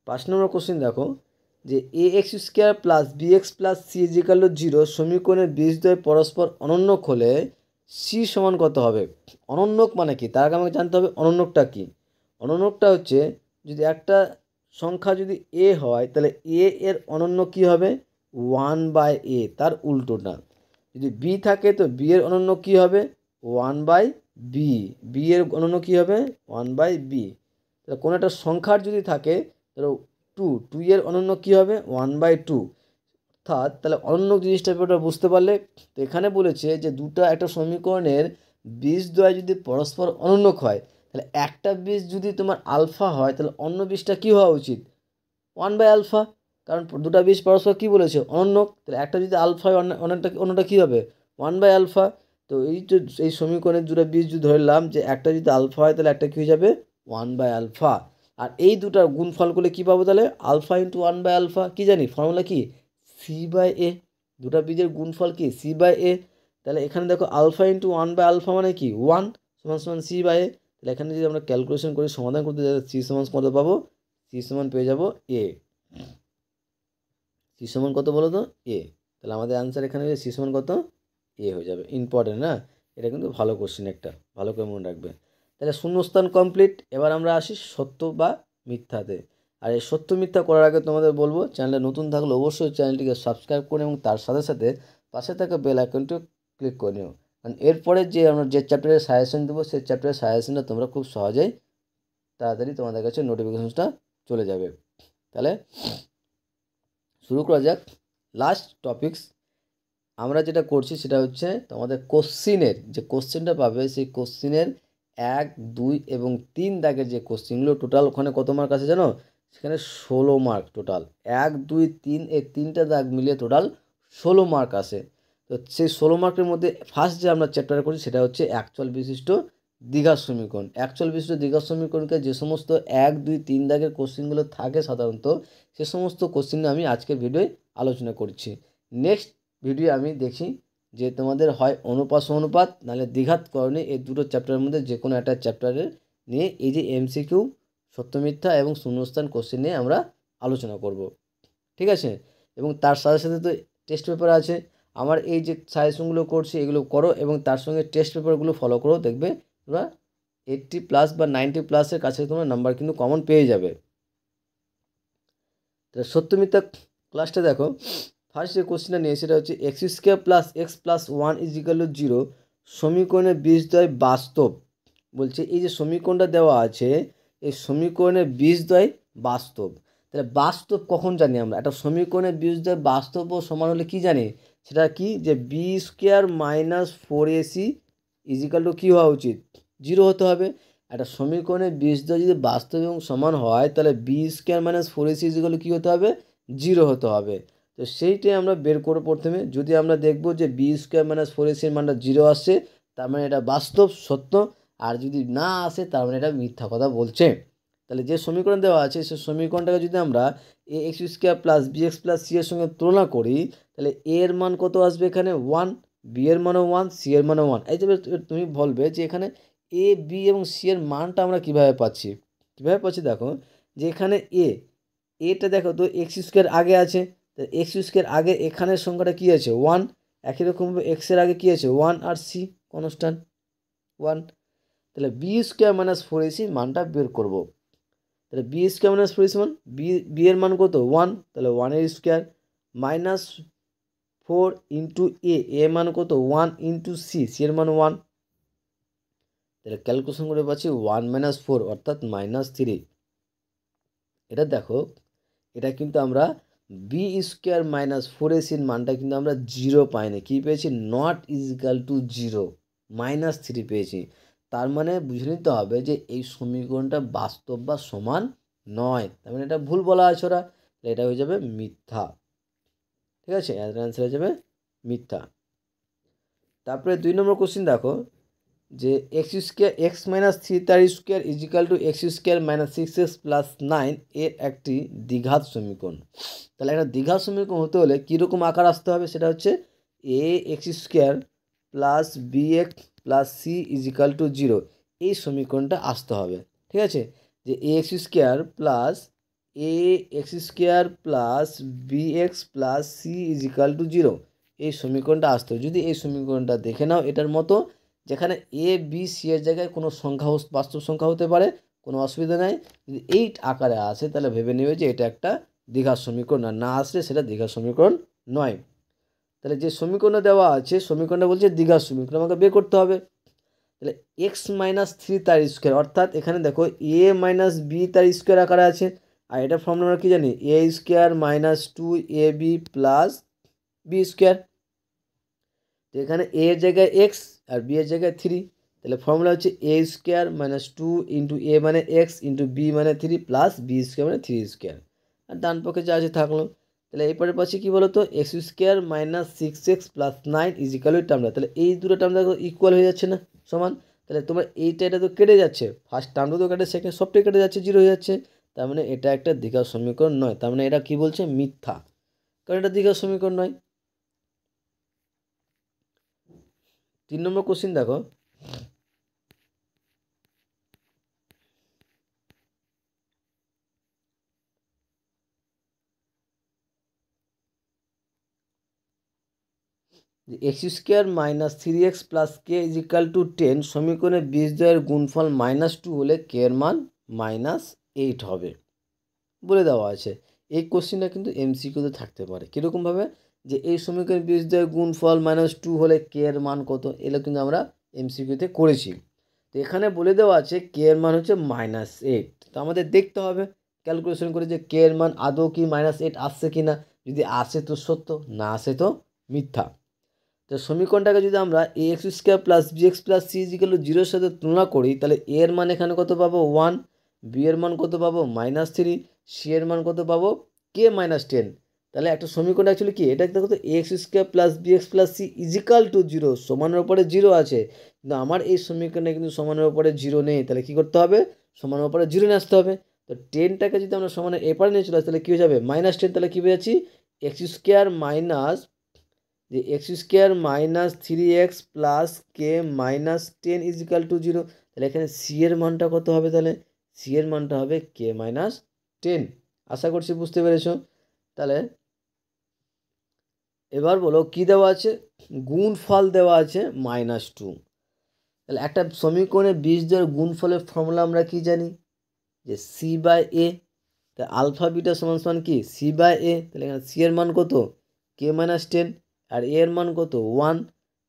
5 নম্বর কোশ্চেন দেখো, যে a x square plus b x plus c is equal to 0 সমীকরণের বীজদ্বয় পরস্পর অনন্যক হলে সি সমান কত হবে? অনন্যক মানে কি তার আগে আমাকে জানতে হবে অনন্যকটা কি। অনন্যকটা হচ্ছে, যদি একটা সংখ্যা যদি এ হয় তাহলে এ এর অনন্য কি হবে? 1/a, তার উল্টোটা। যদি বি থাকে তো বি এর অনন্য কী হবে? 1/b। বি এর অনন্য কী হবে? 1/b। তাহলে কোনো একটা সংখ্যার যদি থাকে তাহলে টু এর অনন্য কী হবে? 1/2। অর্থাৎ তাহলে অনন্য জিনিসটা ব্যাপারটা বুঝতে পারলে। তো এখানে বলেছে যে দুটো একটা সমীকরণের বীজদ্বয় যদি পরস্পর অনন্যক হয়, তাহলে একটা বীজ যদি তোমার আলফা হয় তাহলে অন্য বীজটা কী হওয়া উচিত? 1/α। কারণ দুটা বীজ পরস্পর কী বলেছে? অনন্যক। তাহলে একটা যদি আলফা হয় অন্যটা কী হবে? 1/α। তো এই সমীকরণের দুটো বীজ যদি ধরলাম যে একটা যদি আলফা হয় তাহলে একটা কী হয়ে যাবে? 1/α। আর এই দুটার গুণফল করলে কী পাবো তাহলে? Alpha into 1/α। কী জানি ফর্মুলা কি? c/a। দুটা বীজের গুণফল কি? c/a। তাহলে এখানে দেখো আলফা ইন্টু 1/α মানে কি? 1 সমান সমান c/a। তাহলে এখানে যদি আমরা ক্যালকুলেশন করে সমাধান করতে যাই c সমান কত পাবো? c সমান পেয়ে যাবো a। c সমান কত বলো তো? a। তাহলে আমাদের অ্যান্সার এখানে c সমান কত? a হয়ে যাবে। ইম্পর্টেন্ট না? এটা কিন্তু ভালো কোশ্চেন একটা, ভালো করে মনে রাখবে। তাহলে শূন্যস্থান কমপ্লিট। এবার আমরা আসি সত্য বা মিথ্যাতে। আর এই সত্য মিথ্যা করার আগে তোমাদের বলবো, চ্যানেলে নতুন থাকলে অবশ্যই চ্যানেলটিকে সাবস্ক্রাইব করে এবং তার সাথে সাথে পাশে থাকা বেল আইকনটিও ক্লিক করে নিও। কারণ এরপরে যে আমরা যে চ্যাপ্টারের সাজেশন দেবো সেই চ্যাপ্টারের সাজেশনটা তোমরা খুব সহজেই তাড়াতাড়ি তোমাদের কাছে নোটিফিকেশনসটা চলে যাবে। তাহলে শুরু করা যাক। লাস্ট টপিকস আমরা যেটা করছি সেটা হচ্ছে তোমাদের কোশ্চিনের যে কোশ্চেনটা পাবে সেই কোশ্চিনের 1, 2 এবং 3 দাগের যে কোশ্চেনগুলো টোটাল ওখানে কত মার্ক আছে জানো? সেখানে 16 মার্ক টোটাল। 1, 2, 3 এই 3টে দাগ মিলিয়ে টোটাল 16 মার্ক আসে। তো সেই 16 মার্কের মধ্যে ফার্স্ট যে আমরা চ্যাপ্টার করছি সেটা হচ্ছে একচল বিশিষ্ট দ্বিঘাত সমীকরণ। একচল বিশিষ্ট দ্বিঘাত সমীকরণকে যে সমস্ত 1, 2, 3 দাগের কোশ্চেনগুলো থাকে সাধারণত সে সমস্ত কোশ্চেন আমি আজকের ভিডিওয় আলোচনা করছি। নেক্সট ভিডিও আমি দেখি যে তোমাদের হয় অনুপাত অনুপাত নাহলে দ্বিঘাত করণী, এই দুটো চ্যাপ্টারের মধ্যে যে কোনো একটা চ্যাপ্টারের নিয়ে এই যে এমসিকিউ সত্য মিথ্যা এবং শূন্যস্থান কোশ্চেন নিয়ে আমরা আলোচনা করব। ঠিক আছে? এবং তার সাথে সাথে তো টেস্ট পেপার আছে। আমার এই যে সাজেশনগুলো করছি এগুলো করো এবং তার সঙ্গে টেস্ট পেপারগুলো ফলো করো, দেখবে তোমরা 80+ বা 90+-এর কাছে তোমরা নাম্বার কিন্তু কমন পেয়ে যাবে। তাহলে সত্য মিথ্যা ক্লাসটা দেখো। ফার্স্ট যে কোশ্চেনটা নিয়ে সেটা হচ্ছে x² + x + 1 = 0 সমীকরণের বীজদ্বয় বাস্তব। বলছে এই যে সমীকরণটা দেওয়া আছে এই সমীকরণের বীজদ্বয় বাস্তব। তাহলে বাস্তব কখন জানি আমরা? একটা সমীকরণের বীজদ্বয় বাস্তব ও সমান হলে কি জানি? সেটা কি? যে b² - 4ac = কী হওয়া উচিত? 0 হতে হবে। একটা সমীকরণের বীজদ্বয় যদি বাস্তব এবং সমান হয় তাহলে b² - 4ac = কী হতে হবে? 0 হতে হবে। তো সেইটাই আমরা বের করব প্রথমে। যদি আমরা দেখব যে b² - 4ac এর মানটা 0 আসছে তার মানে এটা বাস্তব সত্য, আর যদি না আসে তার মানে এটা মিথ্যা কথা বলছে। তাহলে যে সমীকরণ দেওয়া আছে সেই সমীকরণটাকে যদি আমরা ax² + bx + c এর সঙ্গে তুলনা করি তাহলে a এর মান কত আসবে? এখানে 1, b এর মানও 1, c এর মানও 1। এই যে তুমি বলবে যে এখানে a, b এবং c এর মানটা আমরা কীভাবে পাচ্ছি? কীভাবে পাচ্ছি দেখো, যে এখানে এটা দেখো তো x² আগে আছে, তো x² আগে এখানের সংখ্যাটা কী আছে? 1। একই রকমভাবে x এর আগে কী আছে? 1 আর c কনস্ট্যান্ট 1। তাহলে b² - 4ac মানটা বের করব। তাহলে b² - 4ac মান b এর মান কত? 1, তাহলে 1 এর স্কোয়ার -4 ইন্টু এর মান কত? 1 ইন্টু c এর মান 1। তাহলে ক্যালকুলেশন করে পাচ্ছি 1 - 4 অর্থাৎ -3। এটা দেখো, এটা কিন্তু আমরা b² - 4ac এর মানটা কিন্তু আমরা 0 পাইনি। কী পেয়েছি? নট ইজিক্যাল টু 0, -3 পেয়েছি। তার মানে বুঝে নিতে হবে যে এই সমীকরণটা বাস্তব বা সমান নয়। তার মানে এটা ভুল বলা আছে ওরা, এটা হয়ে যাবে মিথ্যা। ঠিক আছে? এর অ্যান্সার হয়ে যাবে মিথ্যা। তারপরে 2 নম্বর কোশ্চেন দেখো যে x² x - 3 তার স্কোয়ার = x² - 6x + 9 এর একটি দ্বিঘাত সমীকরণ। তাহলে একটা দ্বিঘাত সমীকরণ হতে হলে কীরকম আকার আসতে হবে? সেটা হচ্ছে ax² + bx + c = 0 এই সমীকরণটা আসতে হবে। ঠিক আছে? যে ax² + bx + c = 0 এই সমীকরণটা আসতে হবে। যদি এই সমীকরণটা দেখে নাও এটার মতো, যেখানে a, b, c এর জায়গায় কোনো সংখ্যা বাস্তব সংখ্যা হতে পারে, কোনো অসুবিধা নাই। যদি 8 আকারে আসে তাহলে ভেবে নেবে যে এটা একটা দ্বিঘাত সমীকরণ, আর না আসলে সেটা দ্বিঘাত সমীকরণ নয়। তাহলে যে সমীকরণটা দেওয়া আছে সমীকরণটা বলছে দ্বিঘাত সমীকরণ, আমাকে বের করতে হবে। তাহলে এক্স মাইনাস থ্রি তার স্কোয়ার, অর্থাৎ এখানে দেখো এ মাইনাস বি তার স্কোয়ার আকারে আছে, আর এটা ফর্মুলা আমরা কী জানি, এ square minus two A B plus B square. তো এখানে এ এর জায়গায় এক্স আর বি এর জায়গায় থ্রি, তাহলে ফর্মুলা হচ্ছে এ স্কোয়ার মাইনাস টু ইন্টু এ মানে এক্স ইন্টু বি মানে থ্রি প্লাস বি স্কোয়ার মানে থ্রি স্কোয়ার, আর ডান পক্ষে যা আছে থাকলো। তাহলে এরপরে পাচ্ছি কী বলো তো, x square minus six x plus nine equal ওই টার্মটা, তাহলে এই দুটো টার্ম দেখো ইকুয়াল হয়ে যাচ্ছে না, সমান। তাহলে তোমার এইটা এটা তো কেটে যাচ্ছে, ফার্স্ট টার্মটা তো কেটে, সেকেন্ড সবটাই কেটে যাচ্ছে, জিরো হয়ে যাচ্ছে। তার মানে এটা একটা দ্বিঘাত সমীকরণ নয়, তার মানে এটা কী বলছে, মিথ্যা, কারণ এটা দ্বিঘাত সমীকরণ নয়। 3 নম্বর কোশ্চিন দেখো, x square minus three x plus k is equal to 10 সমীকরণে বীজদ্বয়ের গুণফল মাইনাস টু হলে কে এর মান মাইনাস এইট হবে বলে দেওয়া আছে। এই কোশ্চিনটা কিন্তু এমসিকিউতে থাকতে পারে, কীরকমভাবে, যে এই সমীকরণের বীজদ্বয়ের গুণফল মাইনাস টু হলে কে এর মান কত, এগুলো কিন্তু আমরা এমসিকিউতে করেছি। তো এখানে বলে দেওয়া আছে কে এর মান হচ্ছে মাইনাস এইট, তো আমাদের দেখতে হবে ক্যালকুলেশন করে যে কে এর মান আদৌ কি মাইনাস এইট আসছে কি না, যদি আসে তো সত্য, না আসে তো মিথ্যা। তো সমীকরণটাকে যদি আমরা a x square plus b x plus c is equal to জিরোর সাথে তুলনা করি, তাহলে এ এর মান এখানে কত পাবো, ওয়ান, বি এর মান কত পাবো, মাইনাস থ্রি, সি এর মান কত পাবো, কে মাইনাস টেন। তাহলে একটা সমীকরণ অ্যাকচুয়ালি কি, এটা দেখো তো a x square plus b x plus c is equal to zero, সমানের উপরে জিরো আছে, কিন্তু আমার এই সমীকরণে কিন্তু সমানের উপরে জিরো নেই, তাহলে কী করতে হবে, সমানের উপরে জিরো নিয়ে আসতে হবে। তো টেনটাকে যদি আমরা সমানের এপারে নিয়ে চলে আসি, তাহলে কী হয়ে যাবে, মাইনাস টেন, তাহলে কী পেয়েছি, এক্স স্কোয়ার মাইনাস যে x square minus three x plus k minus ten is equal to zero. তাহলে এখানে সি এর মানটা কত হবে, তাহলে সি এর মানটা হবে কে মাইনাস টেন। আশা করছি বুঝতে পেরেছো। তাহলে এবার বলো কি দেওয়া আছে, গুণফল দেওয়া আছে মাইনাস টু। তাহলে একটা সমীকরণে বীজদ্বয়ের গুণফলের ফর্মুলা আমরা কি জানি, যে সি বাই এ। তা আলফা বিটা সমান সমান কি, সি বাই এ। তাহলে এখানে সি এর মান কত, কে মাইনাস টেন, আর এ এর মান কত, ওয়ান।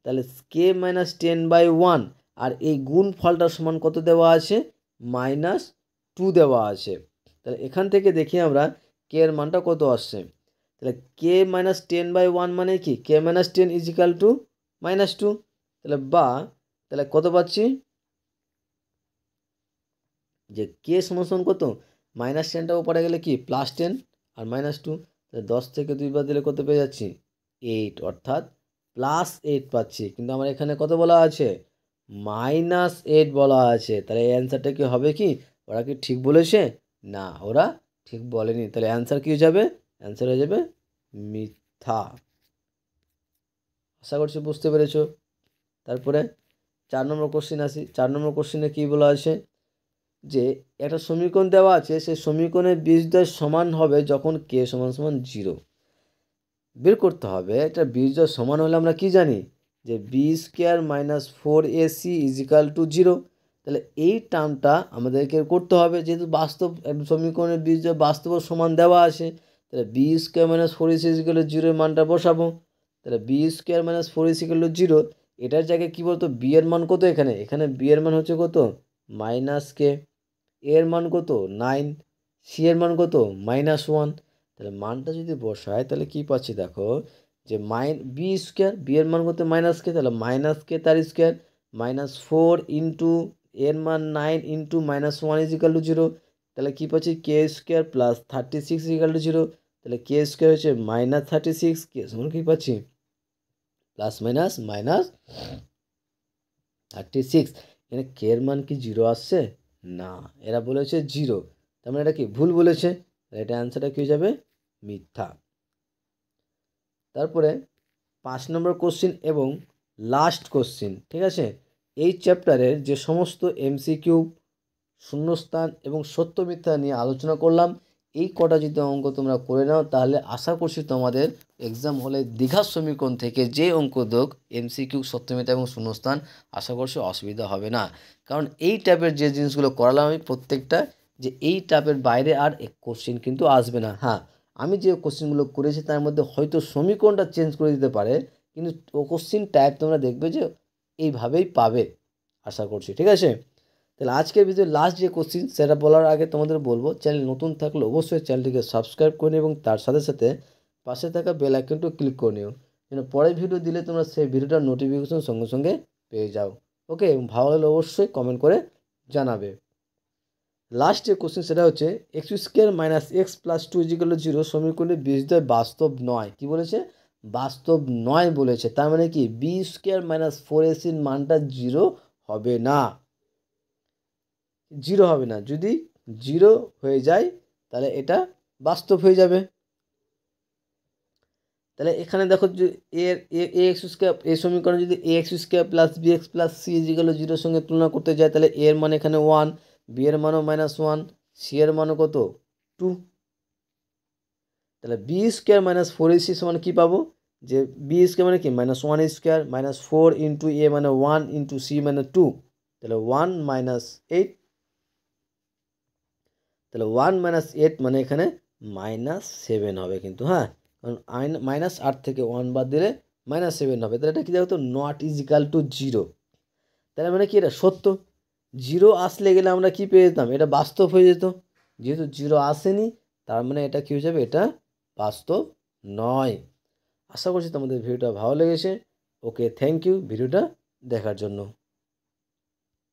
তাহলে k minus ten by one, আর এই গুণ ফলটা সমান কত দেওয়া আছে, মাইনাস টু দেওয়া আছে। তাহলে এখান থেকে দেখি আমরা কে এর মানটা কত আসছে। তাহলে k minus ten by one মানে কি, k minus ten is equal to minus two. তাহলে তাহলে কত পাচ্ছি, যে কে সমান কত, মাইনাস টেনটা উপরে গেলে কি প্লাস টেন, আর মাইনাস টু, তাহলে 10 থেকে 2 বাদ দিলে কত পেয়ে যাচ্ছি, এইট, অর্থাৎ প্লাস এইট পাচ্ছি। কিন্তু আমার এখানে কত বলা আছে, মাইনাস এইট বলা আছে। তাহলে এই অ্যান্সারটা কি হবে, কি ওরা কি ঠিক বলেছে, না ওরা ঠিক বলেনি। তাহলে অ্যান্সার কী হয়ে যাবে, অ্যান্সার হয়ে যাবে মিথ্যা। আশা করছি বুঝতে পেরেছো। তারপরে 4 নম্বর কোশ্চিন আসি। 4 নম্বর কোশ্চিনে কী বলা আছে, যে একটা সমীকরণ দেওয়া আছে, সেই সমীকরণের বীজদ্বয় সমান হবে যখন কে সমান সমান জিরো। বের করতে হবে একটা বীজদ্বয় সমান হলে আমরা কি জানি, যে B square minus four A C is equal to zero. তাহলে এই টার্মটা আমাদেরকে করতে হবে, যেহেতু বাস্তব সমীকরণের বীজদ্বয় বাস্তব সমান দেওয়া আছে, তাহলে B square minus four A C is equal to জিরোর মানটা বসাবো। তাহলে B square minus four A C is equal to zero, এটার জায়গায় কী বলতো, বি এর মান কত, এখানে বি এর মান হচ্ছে কত, মাইনাস কে, এর মান কত, নাইন, সি এর মান কত, মাইনাস ওয়ান। তাহলে মানটা যদি বসায় তাহলে কি পাচ্ছি দেখো, যে বি স্কোয়ার, বি এর মান কত, মাইনাস কে, তাহলে মাইনাস কে তার স্কোয়ার, মাইনাস ফোর ইন্টু এর মান nine into minus one is equal to zero. তাহলে কী পাচ্ছি, k square plus 36 is equal to zero. তাহলে কে স্কোয়ার হচ্ছে মাইনাস 36, কে সমান কী পাচ্ছি, প্লাস মাইনাস মাইনাস 36। এখানে কে এর মান কি জিরো আসছে, না, এরা বলেছে জিরো, তার মানে এটা কি ভুল বলেছে, এটা অ্যান্সারটা কী হয়ে যাবে, মিথ্যা। তারপরে 5 নম্বর কোশ্চিন এবং লাস্ট কোশ্চিন, ঠিক আছে। এই চ্যাপ্টারের যে সমস্ত এমসিকিউ, শূন্যস্থান এবং সত্য মিথ্যা নিয়ে আলোচনা করলাম, এই কটা যদি অঙ্ক তোমরা করে নাও, তাহলে আশা করছি তোমাদের এক্সাম হলে দ্বিঘাত সমীকরণ থেকে যে অঙ্ক দোক, এমসিকিউ, সত্য মিথ্যা এবং শূন্যস্থান, আশা করছি অসুবিধা হবে না। কারণ এই টাইপের যে জিনিসগুলো করালাম আমি প্রত্যেকটা, যে এই টাইপের বাইরে আর এক কোশ্চিন কিন্তু আসবে না। হ্যাঁ, আমি যে কোশ্চেনগুলো করেছি তার মধ্যে হয়তো সমীকরণটা চেঞ্জ করে দিতে পারে, কিন্তু কোশ্চেন টাইপ তোমরা দেখবে যে এইভাবেই পাবে, আশা করছি। ঠিক আছে, তাহলে আজকের ভিডিও লাস্ট যে কোশ্চেন সেটা বলার আগে তোমাদের বলবো, চ্যানেল নতুন থাকলে অবশ্যই চ্যানেলটিকে সাবস্ক্রাইব করে নিও এবং তার সাথে সাথে পাশে থাকা বেল আইকনটিও ক্লিক করে নিও, যেন পরের ভিডিও দিলে তোমরা সেই ভিডিওটার নোটিফিকেশন সঙ্গে সঙ্গে পেয়ে যাও। ওকে, ভালো লাগলে অবশ্যই কমেন্ট করে জানাবে। লাস্ট যে কোশ্চেন সেটা হচ্ছে x square minus x plus 2 = 0 সমীকরণে বীজদ্বয় বাস্তব নয়। কি বলেছে? বাস্তব নয় বলেছে। তার মানে কি বি স্কোয়ার মাইনাস 4ac মানটা 0 হবে না, 0 হবে না। যদি 0 হয়ে যায় তাহলে এটা বাস্তব হয়ে যাবে। তাহলে এখানে দেখো যে এর এ এক্স স্কোয়ার, এই সমীকরণে যদি a x square plus b x plus c = 0 সঙ্গে তুলনা করতে যায়, তাহলে এর মান এখানে 1, বি এর মানও -1, সি এর মানও কত 2। তাহলে বি স্কোয়ার মাইনাস 4ac সমান কী পাবো? যে বি স্কোয়ার মানে কি -1 স্কোয়ার মাইনাস 4 ইন্টু এ মানে 1 ইন্টু সি মানে 2, তাহলে 1 - 8, তাহলে 1 - 8 মানে এখানে -7 হবে কিন্তু। হ্যাঁ, কারণ -8 থেকে 1 বাদ দিলে -7 হবে। তাহলে এটা কী দেখো তো, নট ইজিক্যাল টু 0। তাহলে মানে কি এটা সত্য। 0 আসলে গেলে আমরা কি পেয়ে যেতাম, এটা বাস্তব হয়ে যেত। যেহেতু 0 আসেনি, তার মানে এটা কী হয়ে যাবে, এটা বাস্তব নয়। আশা করছি তোমাদের ভিডিওটা ভালো লেগেছে। ওকে, থ্যাংক ইউ ভিডিওটা দেখার জন্য।